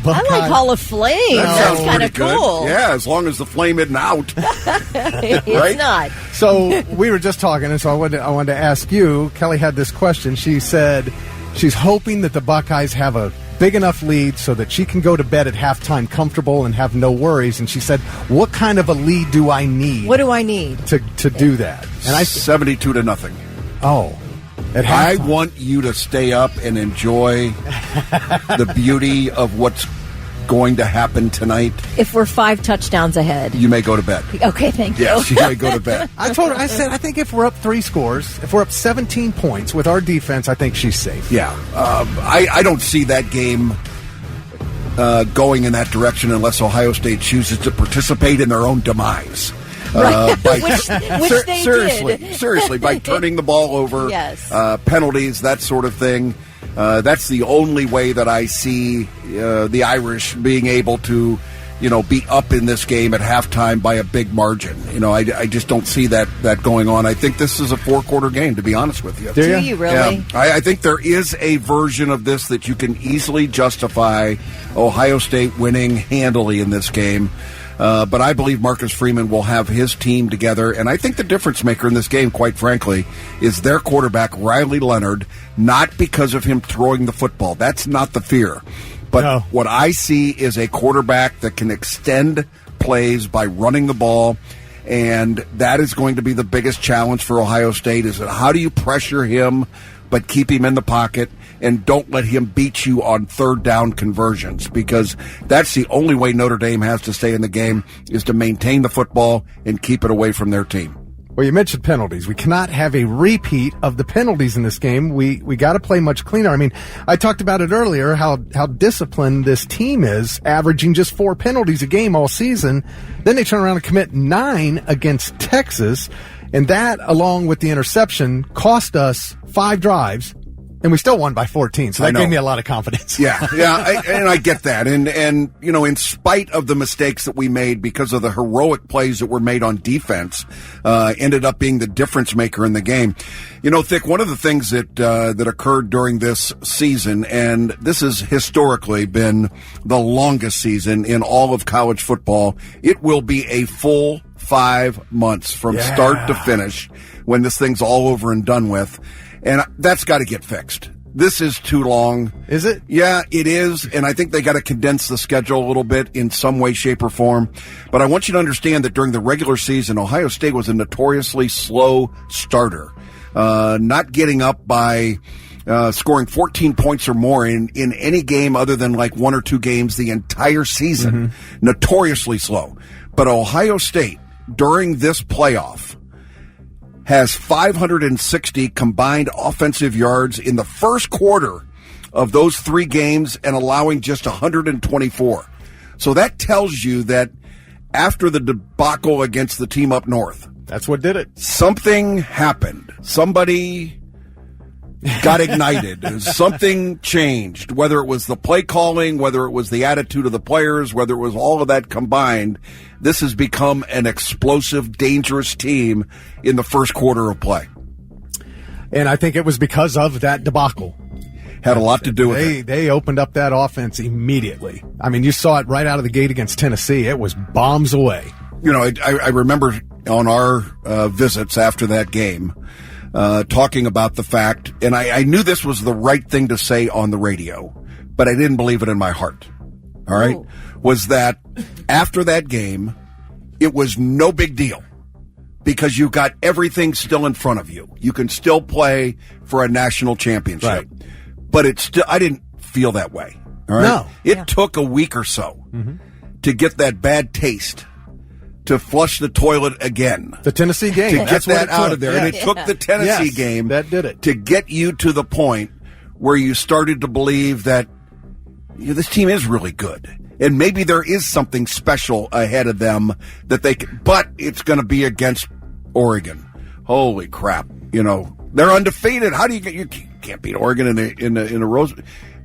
Buckeye. I like Hall of Flame. That's kind of cool. Yeah, as long as the flame isn't out. It's right? not. So we were just talking, and so I wanted to ask you. Kelly had this question. She said she's hoping that the Buckeyes have a big enough lead so that she can go to bed at halftime comfortable and have no worries. And she said, what kind of a lead do I need? What do I need? To do that? And 72-0. Oh. I want you to stay up and enjoy the beauty of what's going to happen tonight. If we're 5 touchdowns ahead, you may go to bed. Okay, thank you. Yes, you may go to bed. I said, I think if we're up 3 scores, if we're up 17 points with our defense, I think she's safe. Yeah. I don't see that game going in that direction unless Ohio State chooses to participate in their own demise. Which they seriously, by turning the ball over, yes. Penalties, that sort of thing. That's the only way that I see the Irish being able to, be up in this game at halftime by a big margin. I just don't see that going on. I think this is a 4-quarter game, to be honest with you. Do you really? Yeah. I think there is a version of this that you can easily justify Ohio State winning handily in this game. But I believe Marcus Freeman will have his team together, and I think the difference maker in this game, quite frankly, is their quarterback, Riley Leonard, not because of him throwing the football. That's not the fear. But what I see is a quarterback that can extend plays by running the ball, and that is going to be the biggest challenge for Ohio State, is that how do you pressure him but keep him in the pocket and don't let him beat you on third down conversions, because that's the only way Notre Dame has to stay in the game, is to maintain the football and keep it away from their team. Well, you mentioned penalties. We cannot have a repeat of the penalties in this game. We got to play much cleaner. I mean, I talked about it earlier, how disciplined this team is, averaging just 4 penalties a game all season. Then they turn around and commit 9 against Texas. And that, along with the interception, cost us 5 drives, and we still won by 14. So that gave me a lot of confidence. Yeah, I get that. And in spite of the mistakes that we made because of the heroic plays that were made on defense, ended up being the difference maker in the game. Thick, one of the things that occurred during this season, and this has historically been the longest season in all of college football, it will be a full 5 months from start to finish when this thing's all over and done with. And that's got to get fixed. This is too long. Is it? Yeah, it is. And I think they got to condense the schedule a little bit in some way, shape, or form. But I want you to understand that during the regular season, Ohio State was a notoriously slow starter. Not getting up by scoring 14 points or more in any game other than like 1 or 2 games the entire season. Mm-hmm. Notoriously slow. But Ohio State, during this playoff, has 560 combined offensive yards in the first quarter of those 3 games and allowing just 124. So that tells you that after the debacle against the team up north, that's what did it. Something happened. Somebody got ignited. Something changed, whether it was the play calling, whether it was the attitude of the players, whether it was all of that combined. This has become an explosive, dangerous team in the first quarter of play. And I think it was because of that debacle. Had a lot to do with it. They opened up that offense immediately. I mean, you saw it right out of the gate against Tennessee. It was bombs away. I remember on our visits after that game, talking about the fact, and I knew this was the right thing to say on the radio, but I didn't believe it in my heart. All right? Oh. Was that after that game, it was no big deal because you got everything still in front of you. You can still play for a national championship. Right. But I didn't feel that way. All right? No. It took a week or so to get that bad taste, to flush the toilet again. The Tennessee game. To get that out of there. Yes. And it took the Tennessee game that did it. to get you to the point where you started to believe that this team is really good. And maybe there is something special ahead of them that they can, but it's going to be against Oregon. Holy crap. They're undefeated. How do you can't beat Oregon in the Rose.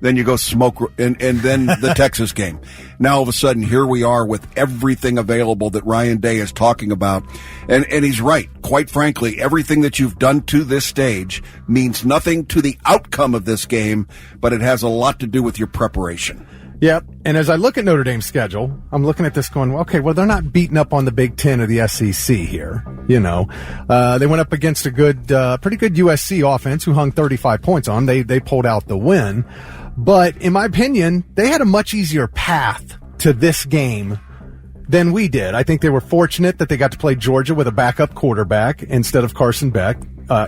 Then you go smoke, and then the Texas game. Now all of a sudden, here we are with everything available that Ryan Day is talking about. And he's right. Quite frankly, everything that you've done to this stage means nothing to the outcome of this game, but it has a lot to do with your preparation. Yep. And as I look at Notre Dame's schedule, I'm looking at this going, okay, well, they're not beating up on the Big Ten or the SEC here. They went up against a pretty good USC offense who hung 35 points on. They pulled out the win. But in my opinion, they had a much easier path to this game than we did. I think they were fortunate that they got to play Georgia with a backup quarterback instead of Carson Beck.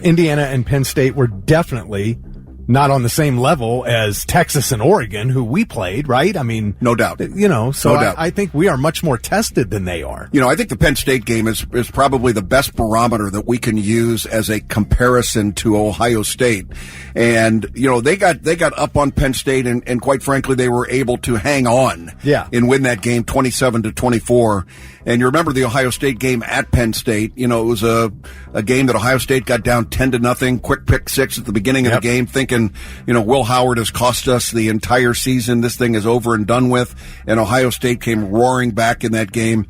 Indiana and Penn State were definitely not on the same level as Texas and Oregon, who we played, right? I mean, no doubt. So no doubt. I think we are much more tested than they are. I think the Penn State game is probably the best barometer that we can use as a comparison to Ohio State. And, they got up on Penn State and quite frankly, they were able to hang on and win that game 27-24. And you remember the Ohio State game at Penn State. It was a game that Ohio State got down 10-0, quick pick six at the beginning of the game, thinking, Will Howard has cost us the entire season. This thing is over and done with. And Ohio State came roaring back in that game.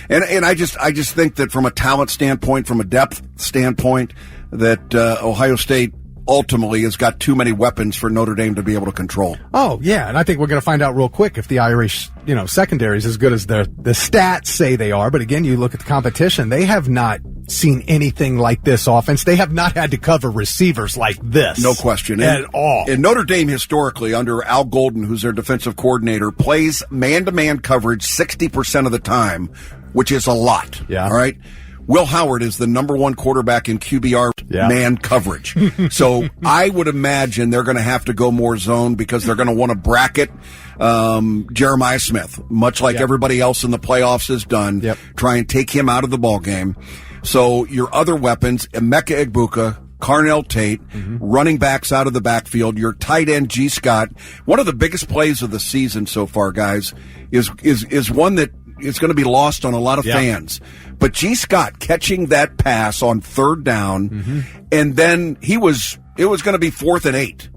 And I just think that from a talent standpoint, from a depth standpoint, that Ohio State ultimately has got too many weapons for Notre Dame to be able to control. Oh, yeah, and I think we're going to find out real quick if the Irish, secondary is as good as the stats say they are. But again, you look at the competition, they have not seen anything like this offense. They have not had to cover receivers like this. No question. At all. And Notre Dame historically, under Al Golden, who's their defensive coordinator, plays man-to-man coverage 60% of the time, which is a lot. Yeah. All right? Will Howard is the number one quarterback in QBR man coverage. So I would imagine they're going to have to go more zone because they're going to want to bracket Jeremiah Smith, much like everybody else in the playoffs has done, try and take him out of the ball game. So your other weapons, Emeka Egbuka, Carnell Tate, running backs out of the backfield, your tight end G. Scott. One of the biggest plays of the season so far, guys, is one that is going to be lost on a lot of fans. But G. Scott catching that pass on third down, and then it was going to be 4th and 8.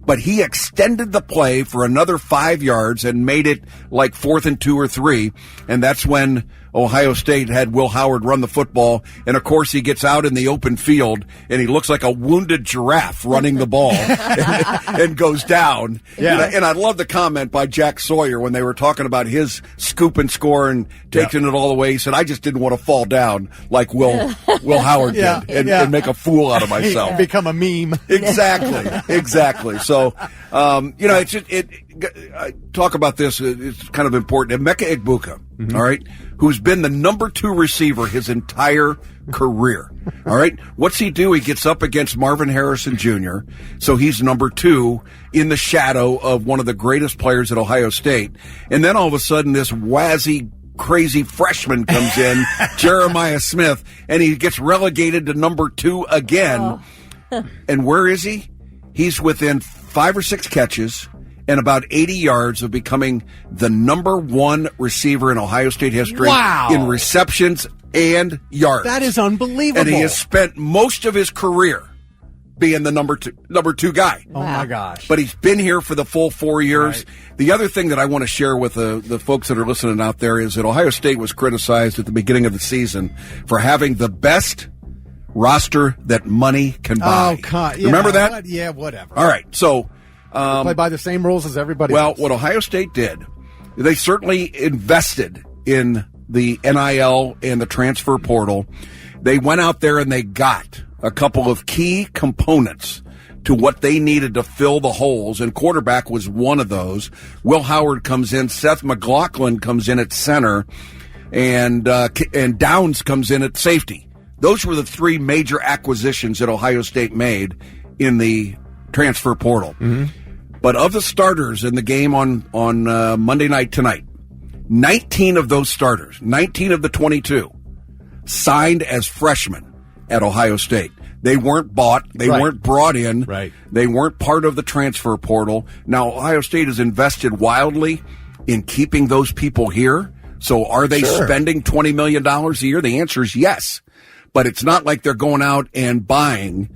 But he extended the play for another 5 yards and made it like 4th and 2 or 3. And that's when Ohio State had Will Howard run the football. And, of course, he gets out in the open field, and he looks like a wounded giraffe running the ball and goes down. Yeah. And I love the comment by Jack Sawyer when they were talking about his scoop and score and taking it all the way. He said, I just didn't want to fall down like Will Howard did and make a fool out of myself. Become a meme. Exactly. So, it's just, I talk about this. It's kind of important. Emeka Egbuka, all right, who's been the number 2 receiver his entire career. All right. What's he do? He gets up against Marvin Harrison Jr., so he's number 2 in the shadow of one of the greatest players at Ohio State. And then all of a sudden, this wazzy, crazy freshman comes in, Jeremiah Smith, and he gets relegated to number 2 again. Oh. And where is he? He's within 5 or 6 catches and about 80 yards of becoming the number 1 receiver in Ohio State history in receptions and yards. That is unbelievable. And he has spent most of his career being the number two guy. Oh, my gosh. But he's been here for the full 4 years. Right. The other thing that I want to share with the folks that are listening out there is that Ohio State was criticized at the beginning of the season for having the best roster that money can buy. Oh, God. Yeah, remember that? Yeah, whatever. All right. So, play by the same rules as everybody else. Well, what Ohio State did, they certainly invested in the NIL and the transfer portal. They went out there and they got a couple of key components to what they needed to fill the holes, and quarterback was one of those. Will Howard comes in, Seth McLaughlin comes in at center, and Downs comes in at safety. Those were the 3 major acquisitions that Ohio State made in the transfer portal. But of the starters in the game on Monday night tonight, 19 of those starters, 19 of the 22, signed as freshmen at Ohio State. They weren't bought. They weren't brought in. Right. They weren't part of the transfer portal. Now, Ohio State has invested wildly in keeping those people here. So are they spending $20 million a year? The answer is yes. But it's not like they're going out and buying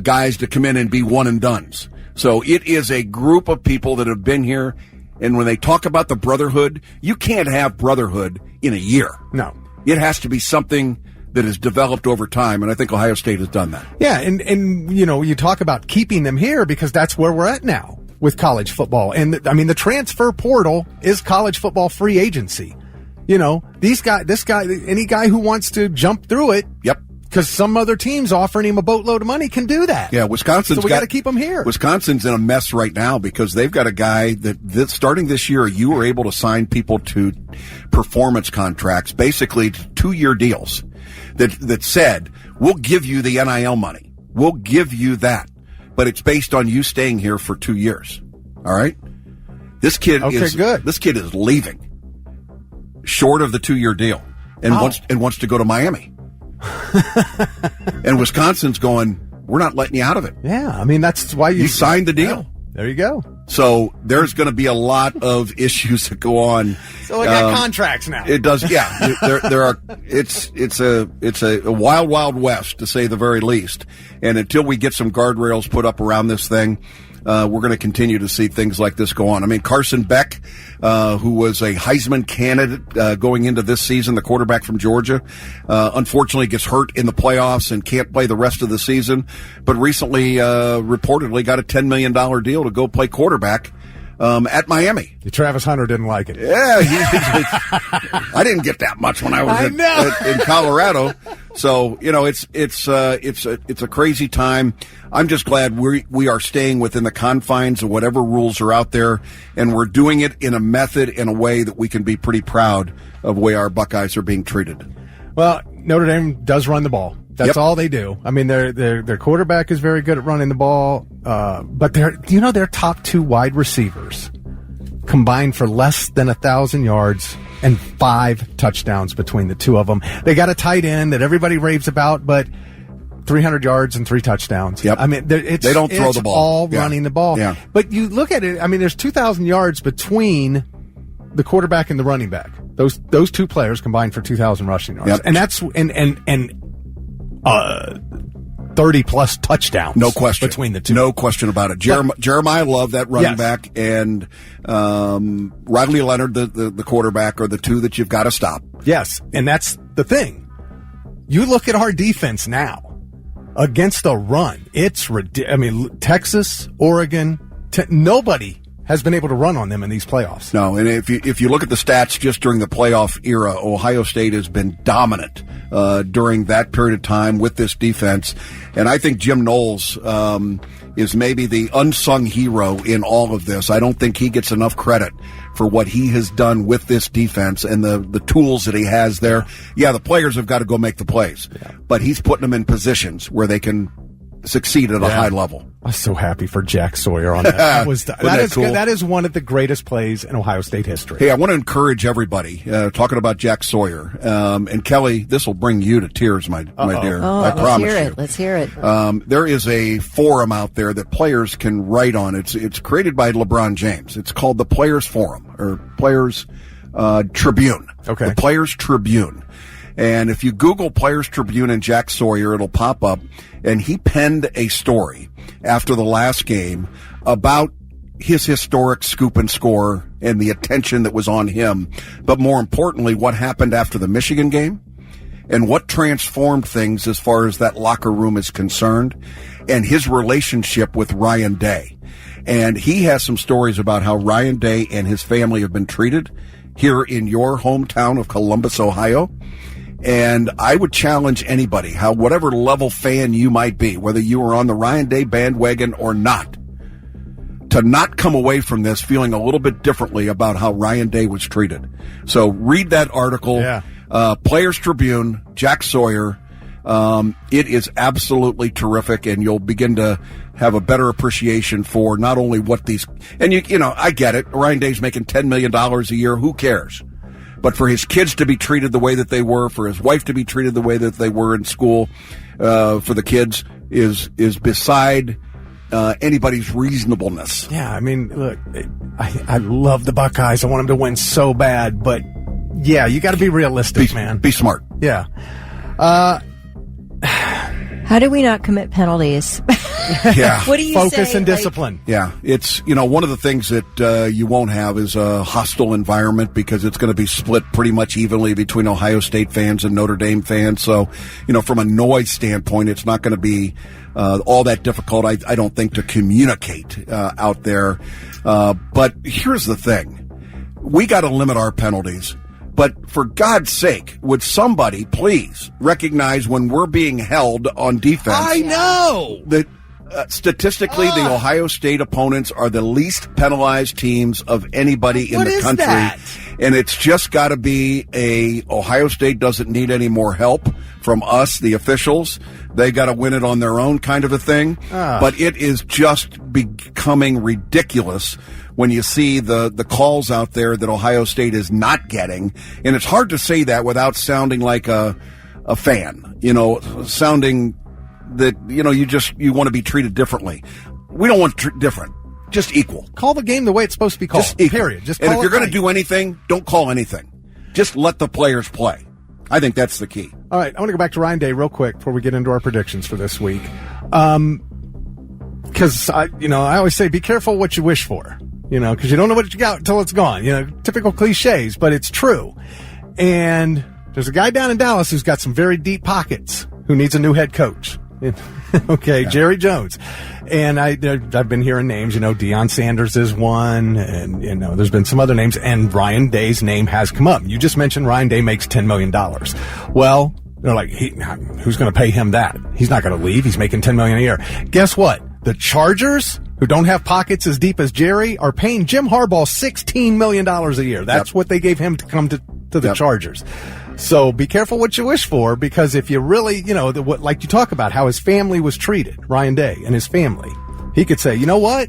guys to come in and be one and dones. So it is a group of people that have been here. And when they talk about the brotherhood, you can't have brotherhood in a year. No. It has to be something that has developed over time, and I think Ohio State has done that. Yeah, and you know, you talk about keeping them here because that's where we're at now with college football. And the transfer portal is college football free agency. You know, any guy who wants to jump through it. Yep. Because some other team's offering him a boatload of money can do that. Yeah, Wisconsin's so we got to keep him here. Wisconsin's in a mess right now because they've got a guy that starting this year, you were able to sign people to performance contracts, basically 2-year deals that said, we'll give you the NIL money. We'll give you that. But it's based on you staying here for 2 years. All right? This kid is leaving short of the 2-year deal and wants to go to Miami. And Wisconsin's going, we're not letting you out of it. Yeah, I mean, that's why you signed the deal. Yeah, there you go. So there's going to be a lot of issues that go on. So we got contracts now. It does, yeah. there are. It's a wild, wild west to say the very least. And until we get some guardrails put up around this thing, we're going to continue to see things like this go on. I mean, Carson Beck, who was a Heisman candidate going into this season, the quarterback from Georgia, unfortunately gets hurt in the playoffs and can't play the rest of the season, but recently reportedly got a $10 million deal to go play quarterback at Miami. Travis Hunter didn't like it. Yeah, I didn't get that much when I was in Colorado. So, you know, it's a crazy time. I'm just glad we are staying within the confines of whatever rules are out there, and we're doing it in a method, in a way that we can be pretty proud of the way our Buckeyes are being treated. Well, Notre Dame does run the ball. That's all they do. I mean, their quarterback is very good at running the ball, but their top 2 wide receivers combined for less than 1,000 yards and 5 touchdowns between the 2 of them. They got a tight end that everybody raves about, but 300 yards and 3 touchdowns. Yep. I mean, they don't throw the ball. All running the ball. Yeah. But you look at it. I mean, there's 2,000 yards between the quarterback and the running back. Those 2 players combined for 2,000 rushing yards, yep. and that's 30 plus touchdowns. No question between the 2. No question about it. Jeremiah Love, that running back, and Riley Leonard, the quarterback, are the 2 that you've got to stop. Yes, and that's the thing. You look at our defense now against the run. It's ridiculous. I mean, Texas, Oregon, nobody has been able to run on them in these playoffs. No, and if you look at the stats just during the playoff era, Ohio State has been dominant during that period of time with this defense. And I think Jim Knowles is maybe the unsung hero in all of this. I don't think he gets enough credit for what he has done with this defense and the tools that he has there. Yeah, the players have got to go make the plays, but he's putting them in positions where they can succeed at a high level. I was so happy for Jack Sawyer on that. That is one of the greatest plays in Ohio State history. Hey, I want to encourage everybody, talking about Jack Sawyer. And Kelly, this will bring you to tears, my dear. I promise you. Let's hear it. There is a forum out there that players can write on. It's created by LeBron James. It's called the Players Forum, or Players Tribune. Okay. The Players Tribune. And if you Google Players Tribune and Jack Sawyer, it'll pop up. And he penned a story after the last game about his historic scoop and score and the attention that was on him. But more importantly, what happened after the Michigan game and what transformed things as far as that locker room is concerned, and his relationship with Ryan Day. And he has some stories about how Ryan Day and his family have been treated here in your hometown of Columbus, Ohio. And I would challenge anybody, whatever level fan you might be, whether you are on the Ryan Day bandwagon or not, to not come away from this feeling a little bit differently about how Ryan Day was treated. So read that article, Players Tribune, Jack Sawyer. It is absolutely terrific, and you'll begin to have a better appreciation for not only what these, and you know, I get it. Ryan Day's making $10 million a year. Who cares? But for his kids to be treated the way that they were, for his wife to be treated the way that they were in school, for the kids is beside anybody's reasonableness. Yeah, I mean, look, I love the Buckeyes. I want them to win so bad, but yeah, you got to be realistic, man. Be smart. Yeah. How do we not commit penalties? Yeah. What do you Focus say? and discipline. Yeah, it's, you know, one of the things that you won't have is a hostile environment because it's going to be split pretty much evenly between Ohio State fans and Notre Dame fans. So, you know, from a noise standpoint, it's not going to be all that difficult, I don't think, to communicate out there. But here's the thing. We got to limit our penalties. But for God's sake, would somebody please recognize when we're being held on defense? I know that statistically, the Ohio State opponents are the least penalized teams of anybody in the country. That? And it's just got to be Ohio State doesn't need any more help from us, the officials. They got to win it on their own kind of a thing. But it is just becoming ridiculous when you see the calls out there that Ohio State is not getting. And it's hard to say that without sounding like a fan, you know, sounding that, you know, you want to be treated differently. We don't want different, just equal. Call the game the way it's supposed to be called, just equal. Period. Just and call if you're going right. to do anything, don't call anything. Just let the players play. I think that's the key. All right, I want to go back to Ryan Day real quick before we get into our predictions for this week. Because, I always say be careful what you wish for, you know, because you don't know what you got until it's gone. You know, typical cliches, but it's true. And there's a guy down in Dallas who's got some very deep pockets who needs a new head coach. Okay, yeah. Jerry Jones. And I've been hearing names, you know, Deion Sanders is one, and, you know, there's been some other names, and Ryan Day's name has come up. You just mentioned Ryan Day makes $10 million. Well, they're like, who's going to pay him that? He's not going to leave. He's making $10 million a year. Guess what? The Chargers, who don't have pockets as deep as Jerry, are paying Jim Harbaugh $16 million a year. That's what they gave him to come to the Chargers. So be careful what you wish for, because if you really, you know, like you talk about how his family was treated, Ryan Day and his family, he could say, you know what?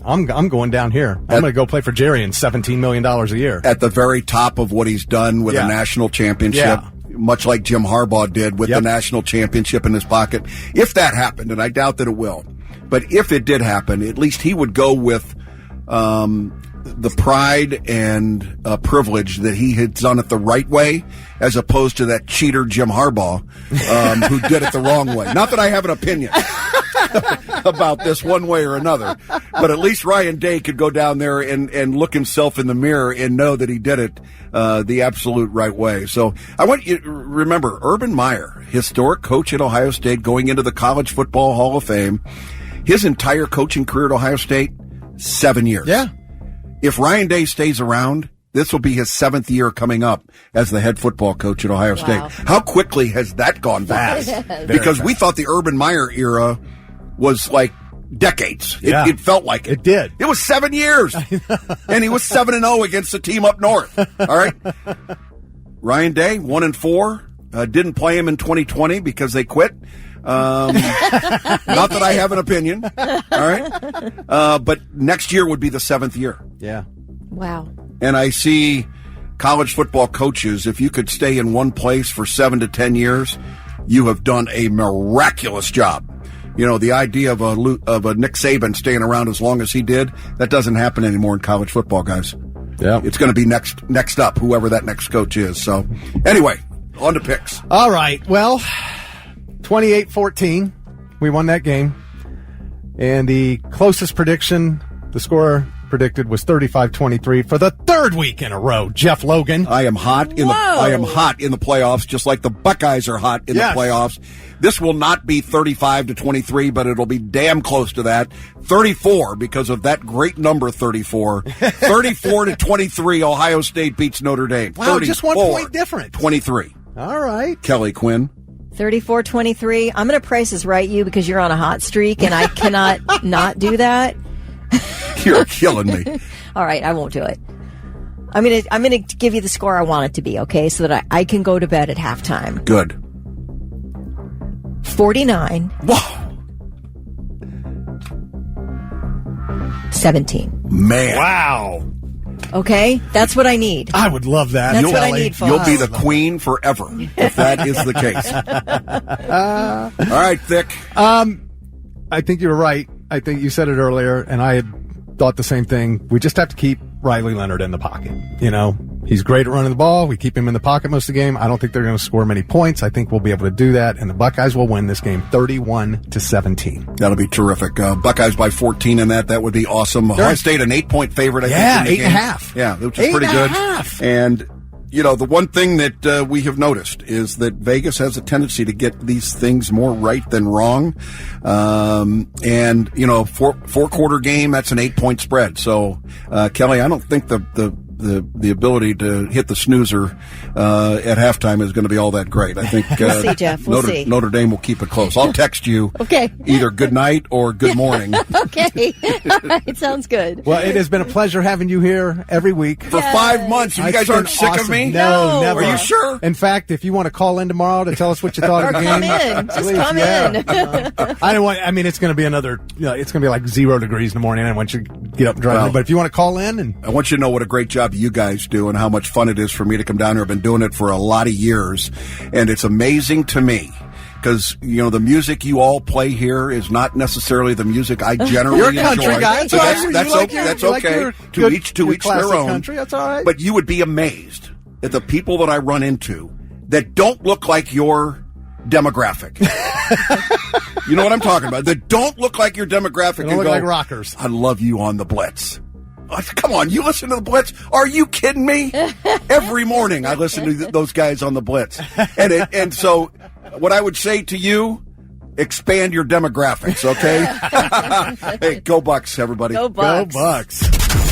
I'm going down here. I'm going to go play for Jerry and $17 million a year. At the very top of what he's done with a national championship, much like Jim Harbaugh did with the national championship in his pocket. If that happened, and I doubt that it will, but if it did happen, at least he would go with the pride and privilege that he had done it the right way, as opposed to that cheater Jim Harbaugh who did it the wrong way. Not that I have an opinion about this one way or another, but at least Ryan Day could go down there and look himself in the mirror and know that he did it the absolute right way. So I want you to remember Urban Meyer, historic coach at Ohio State, going into the College Football Hall of Fame. His entire coaching career at Ohio State, 7 years. Yeah. If Ryan Day stays around, this will be his 7th year coming up as the head football coach at Ohio State. How quickly has that gone by? Because we thought the Urban Meyer era was like decades. It felt like it. It did. It was 7 years. And he was 7-0 against the team up north. All right. Ryan Day, 1-4. Didn't play him in 2020 because they quit. Not that I have an opinion. All right. But next year would be the 7th year. Yeah. Wow. And I see college football coaches, if you could stay in one place for 7 to 10 years, you have done a miraculous job. You know, the idea of a Nick Saban staying around as long as he did, that doesn't happen anymore in college football, guys. Yeah. It's going to be next up, whoever that next coach is. So anyway, on to picks. All right. Well, 28-14. We won that game. And the closest prediction, the score predicted, was 35-23 for the third week in a row. Jeff Logan. I am hot in the playoffs, just like the Buckeyes are hot in the playoffs. This will not be 35-23, but it'll be damn close to that. 34, because of that great number 34. 34-23, Ohio State beats Notre Dame. Wow, just 1 point difference. 23. All right. Kelly Quinn. 34-23. I'm going to Price is Right you because you're on a hot streak, and I cannot not do that. You're killing me. All right, I won't do it. I'm gonna give you the score I want it to be, okay, so that I can go to bed at halftime. Good. 49. Whoa. 17. Man. Wow. Okay? That's what I need. I would love that. That's what I need, folks. You'll be the queen forever if that is the case. All right, Thick. I think you were right. I think you said it earlier, and I had thought the same thing. We just have to keep Riley Leonard in the pocket. You know, he's great at running the ball. We keep him in the pocket most of the game. I don't think they're going to score many points. I think we'll be able to do that, and the Buckeyes will win this game 31-17. That'll be terrific. Buckeyes by 14 in that. That would be awesome. Ohio State, an 8-point favorite, I think. Yeah, 8.5. Yeah, which is pretty good. And, you know, the one thing that we have noticed is that Vegas has a tendency to get these things more right than wrong. And, you know, four-quarter game, that's an 8-point spread. So, Kelly, I don't think the ability to hit the snoozer at halftime is going to be all that great. I think we'll see, Jeff. We'll see. Notre Dame will keep it close. I'll text you either good night or good morning. Okay. All right. Sounds good. Well, it has been a pleasure having you here every week. For 5 months. You guys aren't sick of me? No, never. Are you sure? In fact, if you want to call in tomorrow to tell us what you thought of the game. Come in. Just come in. I mean, it's going to be another, it's going to be like 0 degrees in the morning. I want you to get up and drive. But if you want to call in and I want you to know what a great job you guys do and how much fun it is for me to come down here. I've been doing it for a lot of years, and it's amazing to me because, you know, the music you all play here is not necessarily the music I generally enjoy. You're a country guy. So that's okay. To each their own. Country, that's all right. But you would be amazed at the people that I run into that don't look like your demographic. You know what I'm talking about? That don't look like your demographic. They don't look like rockers. I love you on the Blitz. Come on, you listen to the Blitz? Are you kidding me? Every morning I listen to those guys on the Blitz. And so what I would say to you, expand your demographics, okay? Hey, go Bucks, everybody. Go Bucks. Go Bucks.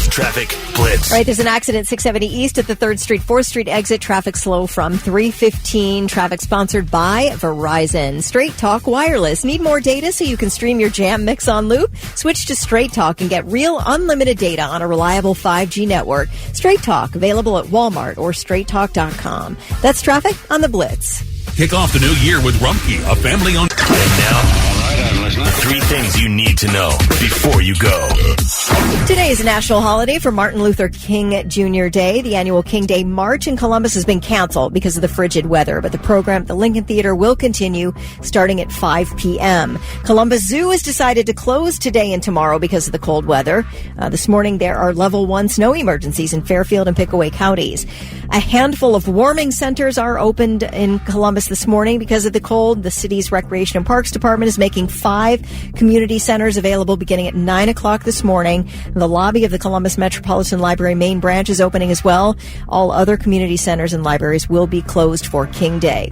Traffic Blitz. All right, there's an accident 670 East at the 3rd Street, 4th Street exit. Traffic slow from 315. Traffic sponsored by Verizon. Straight Talk Wireless. Need more data so you can stream your Jam mix on loop? Switch to Straight Talk and get real unlimited data on a reliable 5G network. Straight Talk, available at Walmart or straighttalk.com. That's traffic on the Blitz. Kick off the new year with Rumpke, a family-owned... And now... Three things you need to know before you go. Today is a national holiday for Martin Luther King Jr. Day. The annual King Day March in Columbus has been canceled because of the frigid weather, but the program at the Lincoln Theater will continue starting at 5 p.m. Columbus Zoo has decided to close today and tomorrow because of the cold weather. This morning there are level 1 snow emergencies in Fairfield and Pickaway counties. A handful of warming centers are opened in Columbus this morning because of the cold. The city's Recreation and Parks Department is making 5 community centers available beginning at 9 o'clock this morning. The lobby of the Columbus Metropolitan Library main branch is opening as well. All other community centers and libraries will be closed for King Day.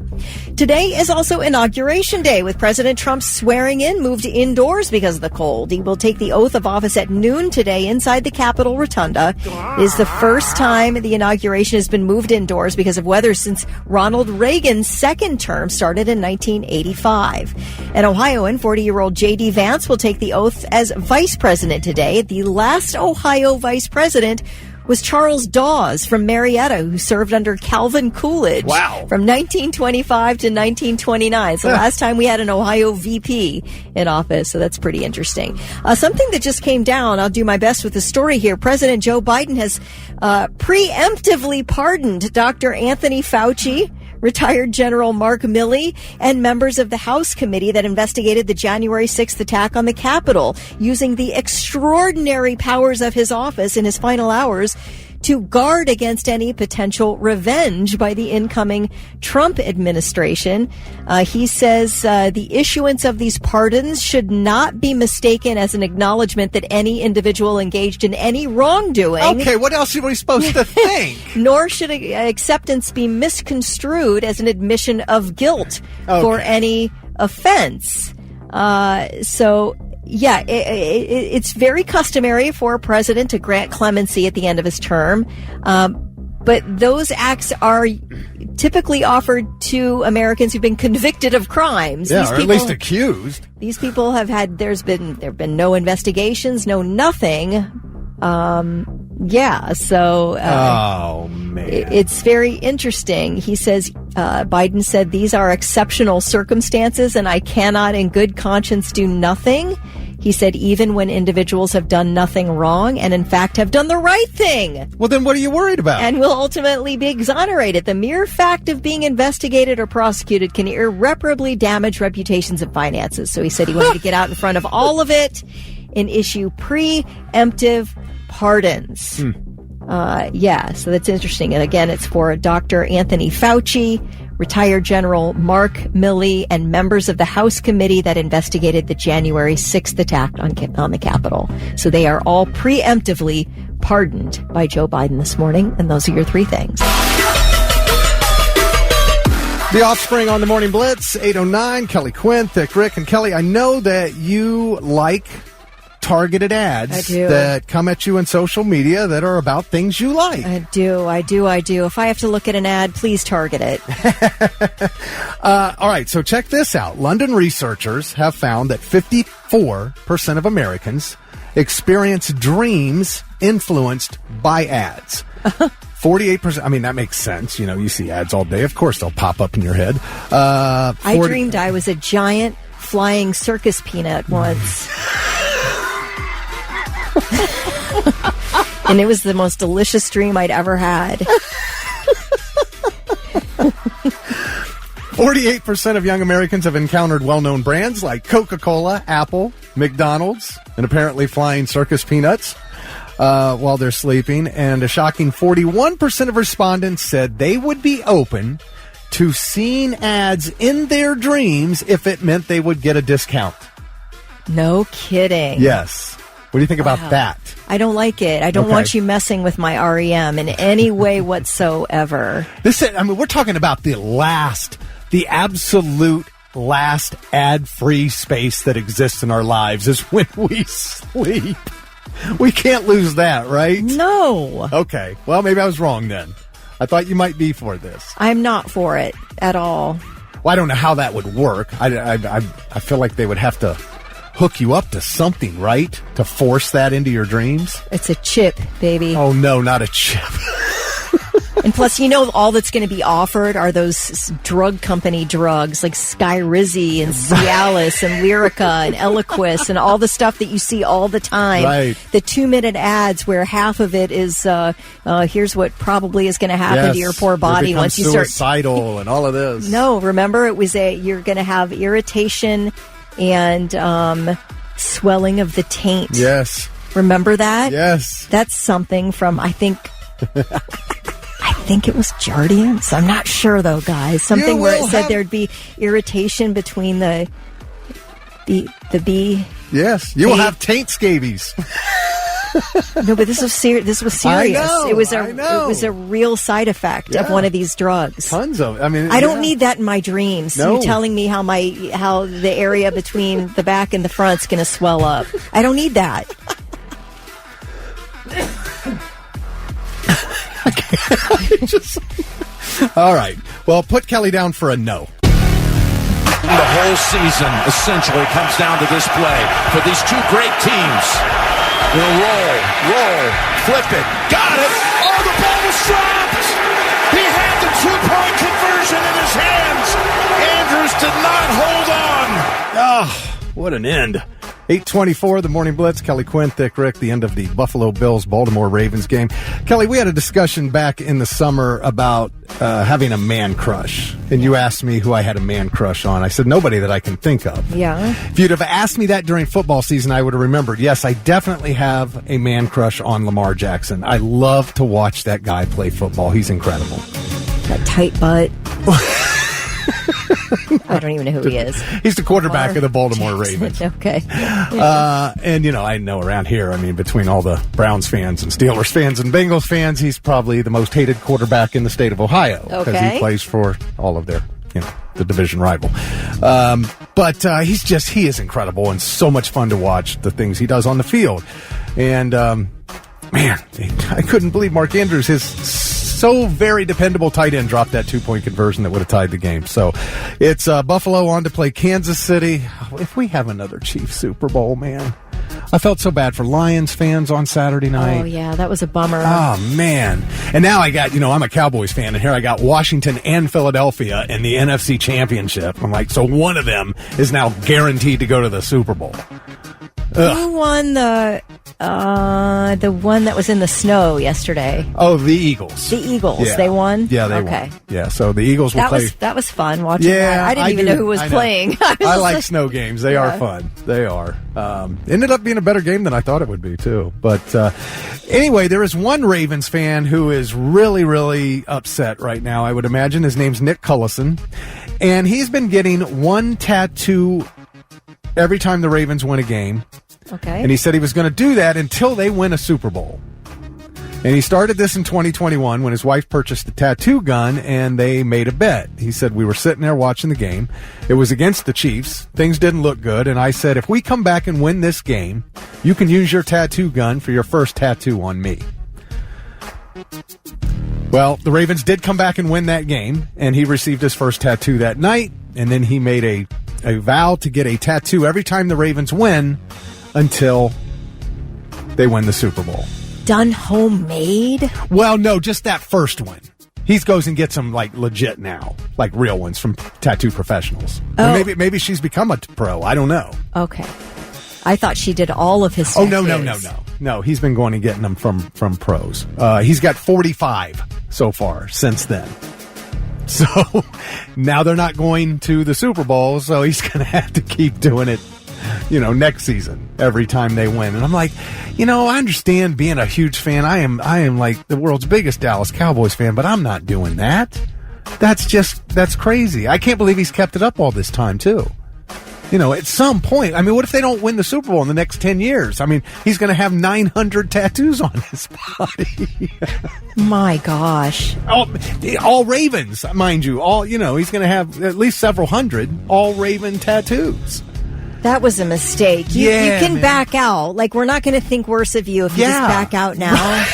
Today is also Inauguration Day, with President Trump's swearing in moved indoors because of the cold. He will take the oath of office at noon today inside the Capitol Rotunda. It is the first time the inauguration has been moved indoors because of weather since Ronald Reagan's second term started in 1985. An Ohioan, 40-year-old J.D. Vance, will take the oath as vice president today. The last Ohio vice president was Charles Dawes from Marietta, who served under Calvin Coolidge from 1925 to 1929. So last time we had an Ohio VP in office, so that's pretty interesting. Something that just came down, I'll do my best with the story here. President Joe Biden has preemptively pardoned Dr. Anthony Fauci, retired General Mark Milley, and members of the House committee that investigated the January 6th attack on the Capitol, using the extraordinary powers of his office in his final hours to guard against any potential revenge by the incoming Trump administration. He says the issuance of these pardons should not be mistaken as an acknowledgement that any individual engaged in any wrongdoing. Okay, what else are we supposed to think? Nor should acceptance be misconstrued as an admission of guilt for any offense. Yeah, it's very customary for a president to grant clemency at the end of his term. But those acts are typically offered to Americans who've been convicted of crimes. Yeah, or at least accused. These people have had, there have been no investigations, no nothing. Yeah, so oh man, it's very interesting. He says Biden said these are exceptional circumstances, and I cannot, in good conscience, do nothing. He said even when individuals have done nothing wrong and in fact have done the right thing. Well, then what are you worried about? And will ultimately be exonerated. The mere fact of being investigated or prosecuted can irreparably damage reputations and finances. So he said he wanted to get out in front of all of it and issue preemptive pardons. So that's interesting. And again, it's for Dr. Anthony Fauci, retired General Mark Milley, and members of the House committee that investigated the January 6th attack on the Capitol. So they are all preemptively pardoned by Joe Biden this morning. And those are your three things. The Offspring on the Morning Blitz, 8:09. Kelly Quinn, Thick Rick, and Kelly, I know that you like targeted ads that come at you in social media that are about things you like. I do. If I have to look at an ad, please target it. All right, so check this out. London researchers have found that 54% of Americans experience dreams influenced by ads. 48%, I mean, that makes sense. You know, you see ads all day. Of course, they'll pop up in your head. I dreamed I was a giant flying circus peanut once. And it was the most delicious dream I'd ever had. 48% of young Americans have encountered well-known brands like Coca-Cola, Apple, McDonald's, and apparently flying circus peanuts while they're sleeping. And a shocking 41% of respondents said they would be open to seeing ads in their dreams if it meant they would get a discount. No kidding. Yes. What do you think about that? I don't like it. I don't want you messing with my REM in any way whatsoever. We're talking about the absolute last ad-free space that exists in our lives is when we sleep. We can't lose that, right? No. Okay. Well, maybe I was wrong then. I thought you might be for this. I'm not for it at all. Well, I don't know how that would work. I feel like they would have to hook you up to something, right? To force that into your dreams? It's a chip, baby. Oh, no, not a chip. And plus, you know, all that's going to be offered are those drug company drugs like Skyrizi and Cialis and Lyrica and Eliquis and all the stuff that you see all the time. Right. The 2-minute ads where half of it is, here's what probably is going to happen to your poor body once you start suicidal and all of this. No, remember, it was you're going to have irritation and swelling of the taint. Yes. Remember that? Yes. That's something from, I think it was Jardiance. I'm not sure, though, guys. Something where it said there'd be irritation between the bee. Yes. You will have taint scabies. No, but this was serious. I know, It was a real side effect of one of these drugs. Tons of. I don't need that in my dreams. No. You telling me how the area between the back and the front's going to swell up. I don't need that. All right. Well, put Kelly down for a no. The whole season essentially comes down to this play for these two great teams. They'll roll, flip it, got it. Oh, the ball was dropped. He had the 2-point conversion in his hands. Andrews did not hold on. Ah, what an end. 8:24, the Morning Blitz. Kelly Quinn, Thick Rick, the end of the Buffalo Bills-Baltimore Ravens game. Kelly, we had a discussion back in the summer about having a man crush. And you asked me who I had a man crush on. I said, nobody that I can think of. Yeah. If you'd have asked me that during football season, I would have remembered. Yes, I definitely have a man crush on Lamar Jackson. I love to watch that guy play football. He's incredible. That tight butt. I don't even know who he is. He's the quarterback of the Baltimore Ravens. Okay. And, I know around here, between all the Browns fans and Steelers fans and Bengals fans, he's probably the most hated quarterback in the state of Ohio. Because he plays for all of their, the division rival. But he is incredible and so much fun to watch the things he does on the field. And, man, I couldn't believe Mark Andrews, his so very dependable tight end, dropped that 2-point conversion that would have tied the game. So it's Buffalo on to play Kansas City. If we have another Chiefs Super Bowl, man, I felt so bad for Lions fans on Saturday night. Oh, yeah, that was a bummer. Oh, man. And now I got, I'm a Cowboys fan, and here I got Washington and Philadelphia in the NFC Championship. I'm like, so one of them is now guaranteed to go to the Super Bowl. Who won the one that was in the snow yesterday? Oh, the Eagles. The Eagles. Yeah. They won? Yeah, they won. Yeah, so the Eagles will play. That was fun watching that. I didn't even know who was playing. I like snow games. They are fun. They are. Ended up being a better game than I thought it would be, too. But anyway, there is one Ravens fan who is really, really upset right now, I would imagine. His name's Nick Cullison. And he's been getting one tattoo every time the Ravens win a game. Okay. And he said he was going to do that until they win a Super Bowl. And he started this in 2021 when his wife purchased a tattoo gun and they made a bet. He said, we were sitting there watching the game. It was against the Chiefs. Things didn't look good. And I said, if we come back and win this game, you can use your tattoo gun for your first tattoo on me. Well, the Ravens did come back and win that game, and he received his first tattoo that night. And then he made a vow to get a tattoo every time the Ravens win until they win the Super Bowl. Done homemade? Well, no, just that first one. He goes and gets them like legit now, like real ones from tattoo professionals. Oh. Or maybe she's become a pro. I don't know. Okay. I thought she did all of his tattoos. Oh, no. He's been going and getting them from pros. He's got 45 so far since then. So now they're not going to the Super Bowl, so he's going to have to keep doing it, next season every time they win. And I'm like, I understand being a huge fan. I am like the world's biggest Dallas Cowboys fan, but I'm not doing that. That's crazy. I can't believe he's kept it up all this time too. At some point, what if they don't win the Super Bowl in the next 10 years? He's going to have 900 tattoos on his body. My gosh. All Ravens, mind you. He's going to have at least several hundred all Raven tattoos. That was a mistake. You can back out. Like, we're not going to think worse of you if you just back out now.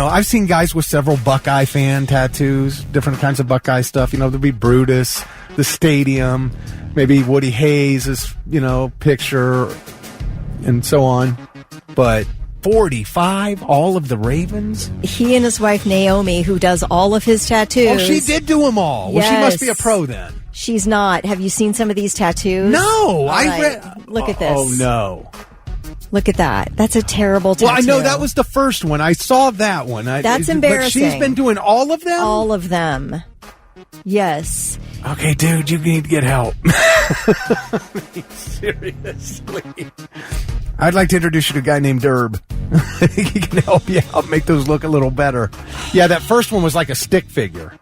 I've seen guys with several Buckeye fan tattoos, different kinds of Buckeye stuff. There'll be Brutus, the stadium, maybe Woody Hayes' picture, and so on. But 45, all of the Ravens? He and his wife, Naomi, who does all of his tattoos. Oh, she did do them all. Yes. Well, she must be a pro then. She's not. Have you seen some of these tattoos? No. Look at this. Oh, no. Look at that. That's a terrible tattoo. Well, I know that was the first one. I saw that one. That's embarrassing. But she's been doing all of them? All of them. Yes. Okay, dude, you need to get help. Seriously. I'd like to introduce you to a guy named Derb. He can help you out, make those look a little better. Yeah, that first one was like a stick figure.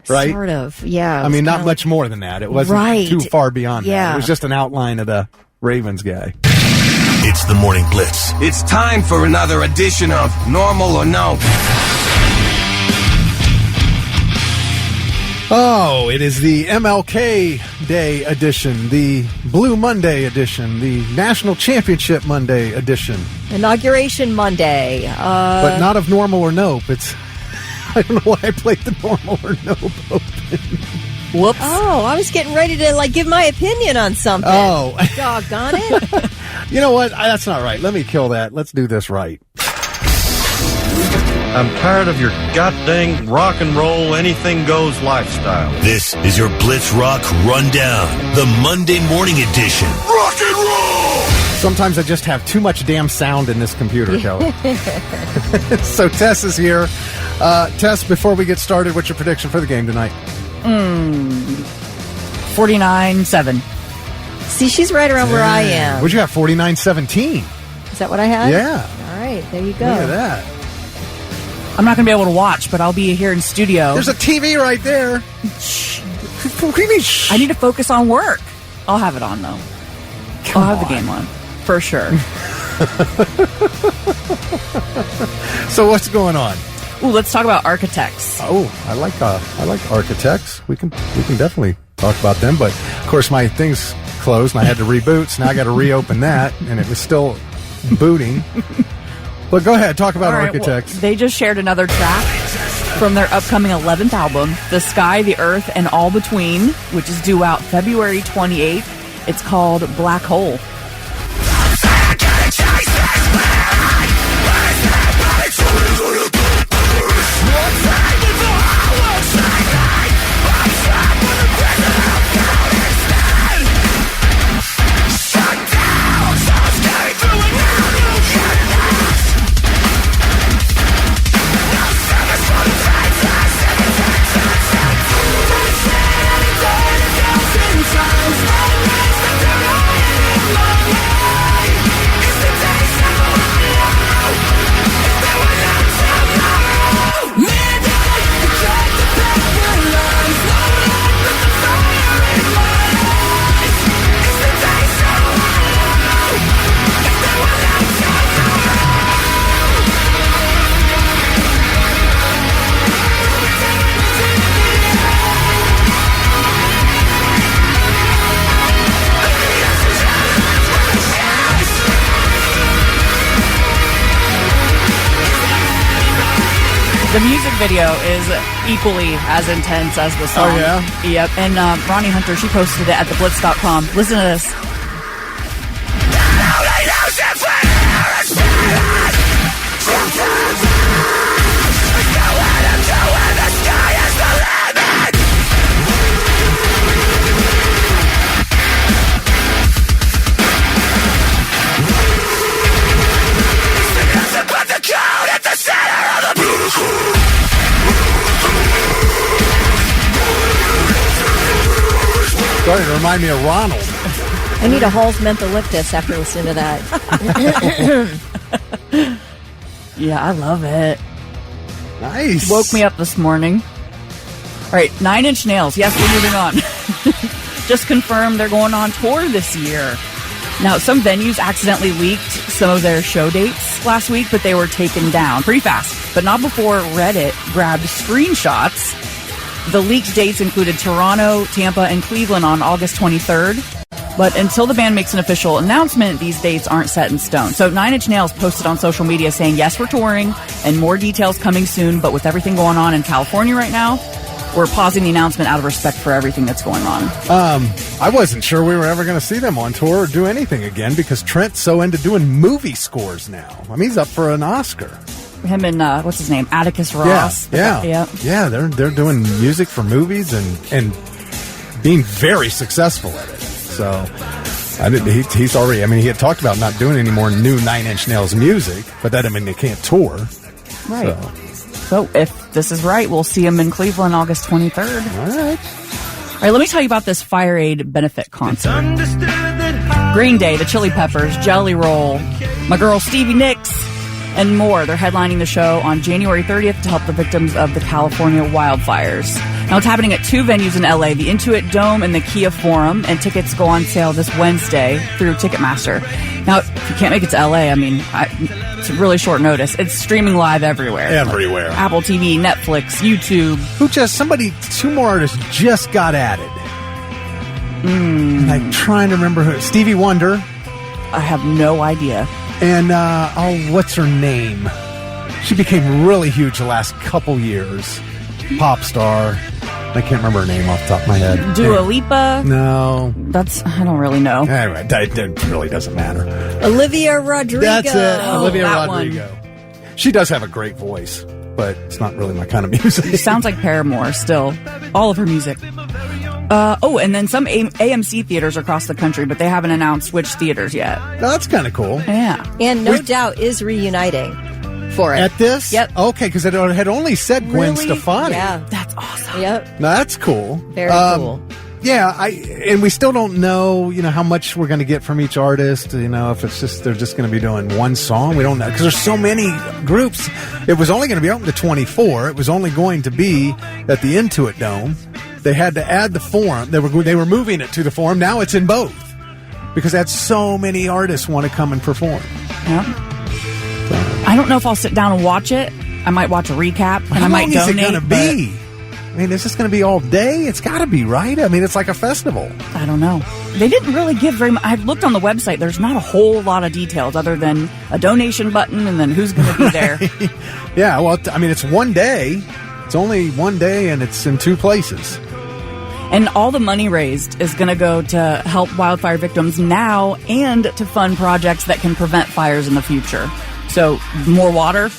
Right? Sort of, yeah. Not much more than that. It wasn't too far beyond that. It was just an outline of the Ravens guy. It's the Morning Blitz. It's time for another edition of Normal or No. Oh, it is the MLK Day edition, the Blue Monday edition, the National Championship Monday edition. Inauguration Monday. But not of Normal or Nope. I don't know why I played the Normal or Nope open. Whoops. Oh, I was getting ready to give my opinion on something. Oh. Doggone it. You know what? That's not right. Let me kill that. Let's do this right. I'm tired of your goddamn rock and roll, anything goes lifestyle. This is your Blitz Rock Rundown, the Monday morning edition. Rock and roll! Sometimes I just have too much damn sound in this computer, Kelly. So Tess is here. Tess, before we get started, what's your prediction for the game tonight? 49-7. See, she's right around where I am. What'd you have, 49-17? Is that what I had? Yeah. All right, there you go. Look at that. I'm not going to be able to watch, but I'll be here in studio. There's a TV right there. I need to focus on work. I'll have it on, though. I'll have the game on, for sure. So what's going on? Ooh, let's talk about architects. Oh, I like architects. We can definitely talk about them, but of course my thing's closed and I had to reboot, so now I got to reopen that, and it was still booting. But go ahead, talk about architects. Well, they just shared another track from their upcoming 11th album, The Sky, the Earth, and All Between, which is due out February 28th. It's called Black Hole. The music video is equally as intense as the song. Oh, yeah? Yep. And Ronnie Hunter, she posted it at theblitz.com. Listen to this. Starting to remind me of Ronald. I need a Hall's Mentholyptus after listening to that. Yeah, I love it. Nice. Woke me up this morning. All right, 9 Inch Nails. Yes, we're moving on. Just confirmed they're going on tour this year. Now, some venues accidentally leaked some of their show dates last week, but they were taken down pretty fast. But not before Reddit grabbed screenshots. The leaked dates included Toronto, Tampa, and Cleveland on August 23rd. But until the band makes an official announcement, these dates aren't set in stone. So 9 Inch Nails posted on social media saying, yes, we're touring, and more details coming soon. But with everything going on in California right now, we're pausing the announcement out of respect for everything that's going on. I wasn't sure we were ever going to see them on tour or do anything again because Trent's so into doing movie scores now. I mean, he's up for an Oscar. Him and, what's his name, Atticus Ross. Yeah, they're doing music for movies and being very successful at it. So he's already, I mean, he had talked about not doing any more new 9 Inch Nails music, but that, I mean, they can't tour. Right. So if this is right, we'll see him in Cleveland August 23rd. All right. All right, let me tell you about this Fire Aid benefit concert. Green Day, the Chili Peppers, Jelly Roll, my girl Stevie Nicks, and more. They're headlining the show on January 30th to help the victims of the California wildfires. Now, it's happening at 2 venues in LA, the Intuit Dome and the Kia Forum, and tickets go on sale this Wednesday through Ticketmaster. Now, if you can't make it to LA, I mean, it's really short notice. It's streaming live everywhere. Everywhere. Like Apple TV, Netflix, YouTube. Two more artists just got added. I'm trying to remember who. Stevie Wonder. I have no idea. And, what's her name? She became really huge the last couple years. Pop star. I can't remember her name off the top of my head. Dua Lipa? No. I don't really know. Anyway, it really doesn't matter. Olivia Rodrigo. That's it. Olivia that Rodrigo. She does have a great voice, but it's not really my kind of music. It sounds like Paramore still. All of her music. And then some AMC theaters across the country, but they haven't announced which theaters yet. That's kind of cool. Yeah. And No Doubt is reuniting for it. At this? Yep. Okay, because it had only said Gwen Stefani. Yeah. That's awesome. Yep. No, that's cool. Very cool. Yeah, and we still don't know, how much we're going to get from each artist. If it's just they're just going to be doing one song, we don't know because there's so many groups. It was only going to be open to 24. It was only going to be at the Intuit Dome. They had to add the Forum. They were moving it to the Forum. Now it's in both because that's so many artists want to come and perform. Yeah. I don't know if I'll sit down and watch it. I might watch a recap and I might donate. How long is it going to be? I mean, is this going to be all day? It's got to be, right? I mean, it's like a festival. I don't know. They didn't really give very much. I've looked on the website. There's not a whole lot of details other than a donation button and then who's going to be there. Yeah, well, I mean, it's one day. It's only one day, and it's in 2 places. And all the money raised is going to go to help wildfire victims now and to fund projects that can prevent fires in the future. So, more water,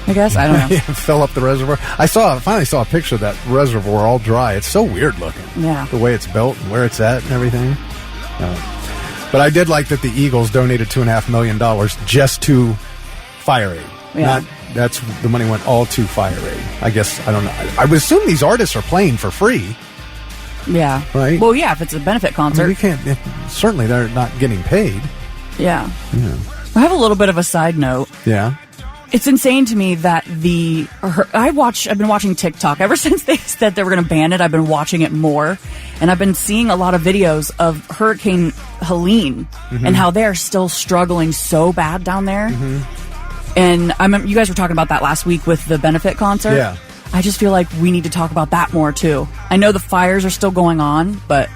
I guess? I don't know. Yeah, fill up the reservoir. I finally saw a picture of that reservoir all dry. It's so weird looking. Yeah. The way it's built and where it's at and everything. But I did like that the Eagles donated $2.5 million just to fire aid. Yeah. The money went all to fire aid. I guess, I don't know. I would assume these artists are playing for free. Yeah. Right? Well, yeah, if it's a benefit concert. I mean, certainly they're not getting paid. Yeah. Yeah. I have a little bit of a side note. Yeah. It's insane to me that I've been watching TikTok ever since they said they were going to ban it. I've been watching it more, and I've been seeing a lot of videos of Hurricane Helene and how they're still struggling so bad down there. And I remember you guys were talking about that last week with the benefit concert. Yeah. I just feel like we need to talk about that more too. I know the fires are still going on, but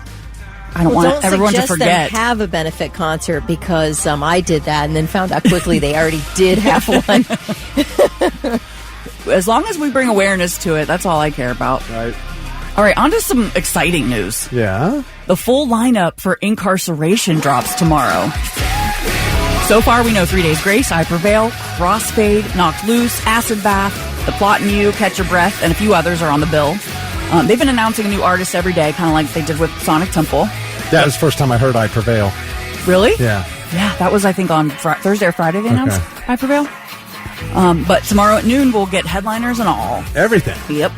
I don't want everyone to forget. Them have a benefit concert because I did that and then found out quickly they already did have one. As long as we bring awareness to it, that's all I care about. Right. All right, on to some exciting news. Yeah. The full lineup for Incarceration drops tomorrow. So far, we know 3 Days Grace, I Prevail, Crossfade, Knocked Loose, Acid Bath, The Plot in You, Catch Your Breath, and a few others are on the bill. They've been announcing a new artist every day, kind of like they did with Sonic Temple. That was the first time I heard I Prevail. Really? Yeah. Yeah, that was, I think, on Thursday or Friday they announced I Prevail. But tomorrow at noon, we'll get headliners and all. Everything. Yep.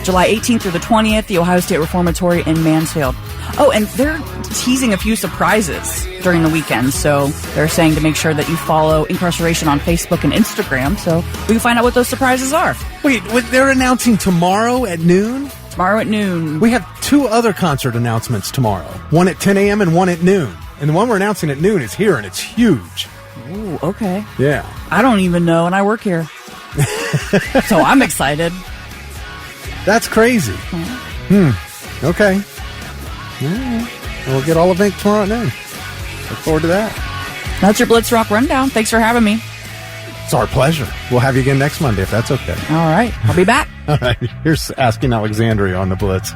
July 18th through the 20th, the Ohio State Reformatory in Mansfield. Oh, and they're teasing a few surprises during the weekend, so they're saying to make sure that you follow Incarceration on Facebook and Instagram so we can find out what those surprises are. Wait, they're announcing tomorrow at noon? Tomorrow at noon. We have 2 other concert announcements tomorrow. One at 10 a.m. and one at noon. And the one we're announcing at noon is here, and it's huge. Ooh, okay. Yeah. I don't even know, and I work here. So I'm excited. That's crazy. Okay. Yeah. We'll get all of it tomorrow at noon. Look forward to that. That's your Blitz Rock Rundown. Thanks for having me. It's our pleasure. We'll have you again next Monday if that's okay. All right. I'll be back. All right. Here's Asking Alexandria on the Blitz.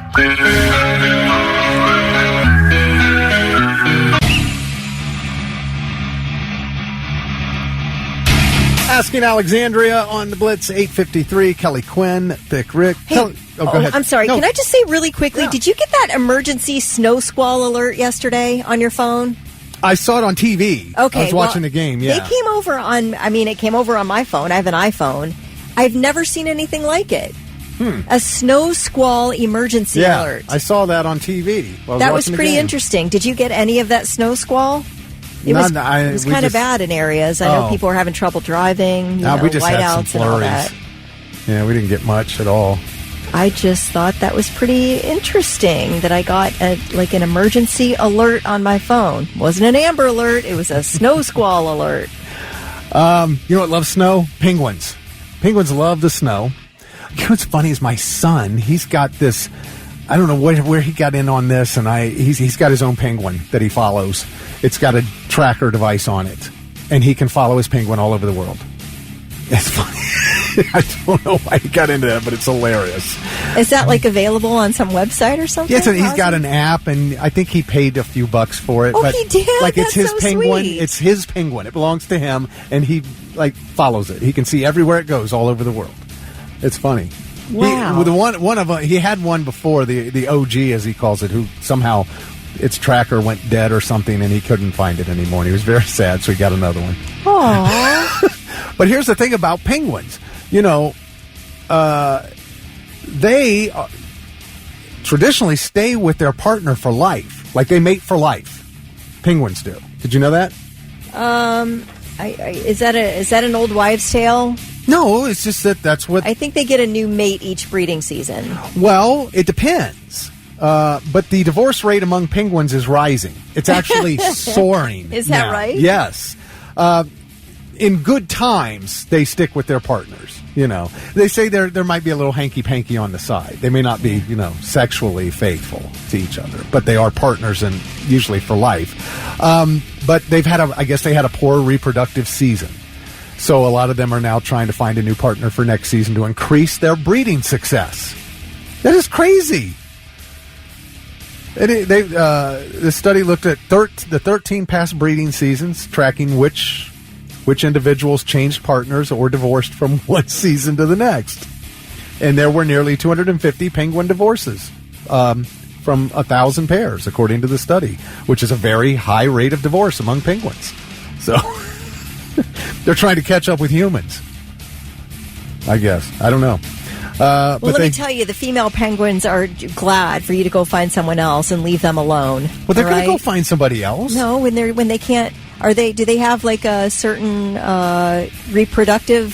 Asking Alexandria on the Blitz, 8:53. Kelly Quinn, Thick Rick. Hey, go ahead. I'm sorry. No. Can I just say really quickly, did you get that emergency snow squall alert yesterday on your phone? I saw it on TV. Okay. I was watching the game, yeah. It came over on my phone. I have an iPhone. I've never seen anything like it. A snow squall emergency alert. I saw that on TV. That was pretty interesting. Did you get any of that snow squall? It was kind of bad in areas. I know people are having trouble driving. We just had some whiteouts and all that. flurries. Yeah, we didn't get much at all. I just thought that was pretty interesting that I got an emergency alert on my phone. Wasn't an Amber Alert. It was a snow squall alert. You know what loves snow? Penguins. Penguins love the snow. You know what's funny is my son, he's got this, I don't know where he got in on this, and he's got his own penguin that he follows. It's got a tracker device on it, and he can follow his penguin all over the world. It's funny. I don't know why he got into that, but it's hilarious. Is that available on some website or something? Yeah, he's got an app, and I think he paid a few bucks for it. Oh, but he did? It's his so penguin. Sweet. It's his penguin. It belongs to him, and he follows it. He can see everywhere it goes all over the world. It's funny. Wow. He had one before, the OG as he calls it, who somehow its tracker went dead or something, and he couldn't find it anymore. And he was very sad, so he got another one. Aww. But here's the thing about penguins. They traditionally stay with their partner for life. Like they mate for life. Penguins do. Did you know that? Is that an old wives' tale? No, it's just that's what... I think they get a new mate each breeding season. Well, it depends. But the divorce rate among penguins is rising. It's actually soaring. Is that now. right? Yes. In good times, they stick with their partners. They say there might be a little hanky-panky on the side. They may not be, sexually faithful to each other, but they are partners and usually for life. But they had a poor reproductive season. So a lot of them are now trying to find a new partner for next season to increase their breeding success. That is crazy. The study looked at the 13 past breeding seasons, tracking which individuals changed partners or divorced from one season to the next. And there were nearly 250 penguin divorces from 1,000 pairs, according to the study, which is a very high rate of divorce among penguins. So they're trying to catch up with humans, I guess. I don't know. Well, let me tell you, the female penguins are glad for you to go find someone else and leave them alone. Well, they're going to go find somebody else. No, when they can't. Do they have like a certain reproductive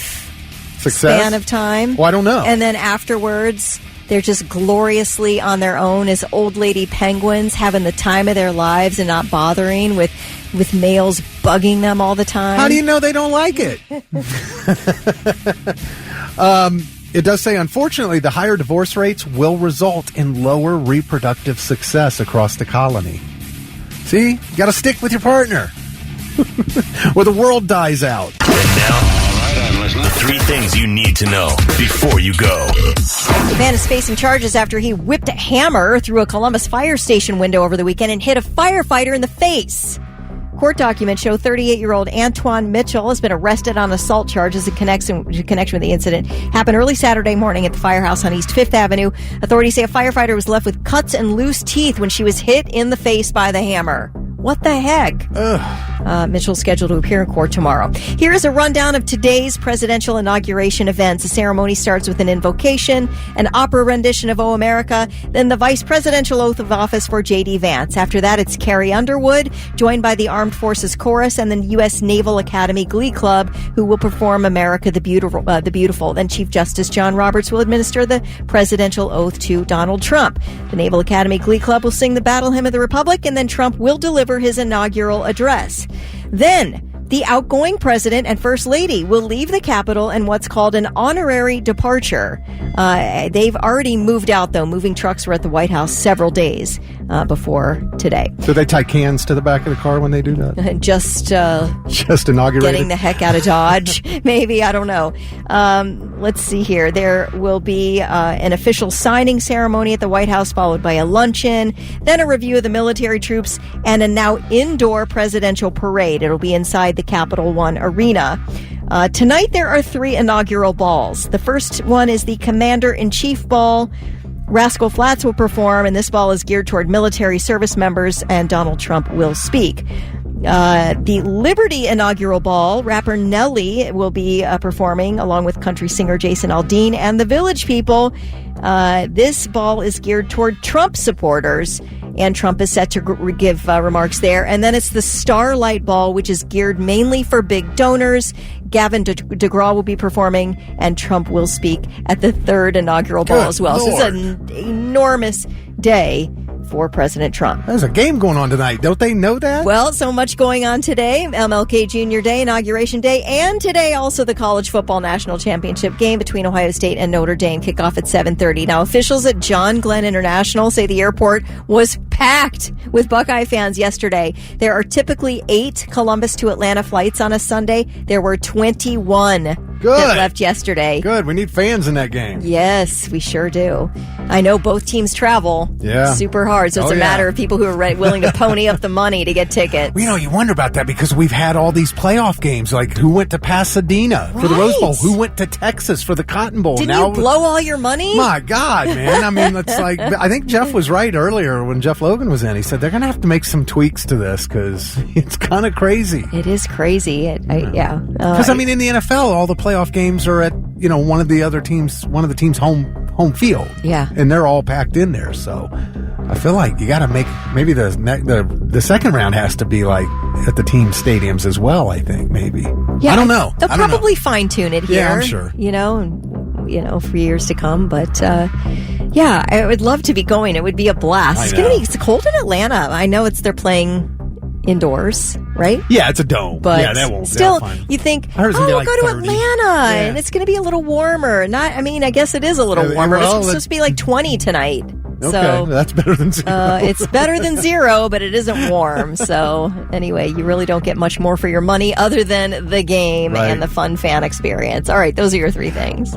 span of time? Well, I don't know. And then afterwards, they're just gloriously on their own as old lady penguins, having the time of their lives and not bothering with males bugging them all the time. How do you know they don't like it? It does say, unfortunately, the higher divorce rates will result in lower reproductive success across the colony. See? You got to stick with your partner. Or the world dies out. And now, 3 things you need to know before you go. The man is facing charges after he whipped a hammer through a Columbus fire station window over the weekend and hit a firefighter in the face. Court documents show 38-year-old Antoine Mitchell has been arrested on assault charges in connection with the incident. Happened early Saturday morning at the firehouse on East 5th Avenue. Authorities say a firefighter was left with cuts and loose teeth when she was hit in the face by the hammer. What the heck? Mitchell's scheduled to appear in court tomorrow. Here is a rundown of today's presidential inauguration events. The ceremony starts with an invocation, an opera rendition of O America, then the vice presidential oath of office for J.D. Vance. After that, it's Carrie Underwood, joined by the Armed Forces Chorus and the U.S. Naval Academy Glee Club, who will perform America the Beautiful. Then Chief Justice John Roberts will administer the presidential oath to Donald Trump. The Naval Academy Glee Club will sing the Battle Hymn of the Republic, and then Trump will deliver his inaugural address. Then, the outgoing president and first lady will leave the Capitol in what's called an honorary departure. They've already moved out, though. Moving trucks were at the White House several days before today. Do they tie cans to the back of the car when they do that? Just inaugurated? Getting the heck out of Dodge. Maybe, I don't know. Let's see here. There will be an official signing ceremony at the White House, followed by a luncheon, then a review of the military troops, and a now indoor presidential parade. It'll be inside the Capital One Arena. Tonight, there are 3 inaugural balls. The first one is the Commander-in-Chief Ball. Rascal Flatts will perform, and this ball is geared toward military service members, and Donald Trump will speak. The Liberty inaugural ball, rapper Nelly will be performing along with country singer Jason Aldean and the Village People. This ball is geared toward Trump supporters, and Trump is set to give remarks there. And then it's the Starlight Ball, which is geared mainly for big donors. Gavin DeGraw will be performing, and Trump will speak at the 3rd inaugural ball as well. Lord. So it's an enormous day for President Trump. There's a game going on tonight. Don't they know that? Well, so much going on today. MLK Jr. Day, Inauguration Day, and today also the College Football National Championship game between Ohio State and Notre Dame. Kickoff at 7:30. Now, officials at John Glenn International say the airport was packed with Buckeye fans yesterday. There are typically 8 Columbus to Atlanta flights on a Sunday. There were 21 that left yesterday. Good. We need fans in that game. Yes, we sure do. I know both teams travel super hard, so it's a matter of people who are willing to pony up the money to get tickets. You know, you wonder about that because we've had all these playoff games, like who went to Pasadena for the Rose Bowl, who went to Texas for the Cotton Bowl. Didn't you blow all your money? My God, man. I mean, it's like, I think Jeff was right earlier when Jeff Logan was in. He said they're going to have to make some tweaks to this because it's kind of crazy. It is crazy. Because, I mean, in the NFL, all the playoff games are at, one of the team's home field. Yeah. And they're all packed in there. So I feel like you got to make, maybe the second round has to be like at the team stadiums as well, I think, maybe. Yeah, I don't know. They'll probably fine tune it here. Yeah, I'm sure. For years to come. But, I would love to be going. It would be a blast. It's cold in Atlanta. I know they're playing indoors, right? Yeah, it's a dome. But yeah, that won't. Still, you think, we'll go to Atlanta, and it's going to be a little warmer. I guess it is a little warmer. It's supposed to be like 20 tonight. So that's better than 0. It's better than 0, but it isn't warm. So anyway, you really don't get much more for your money other than the game and the fun fan experience. All right, those are your 3 things.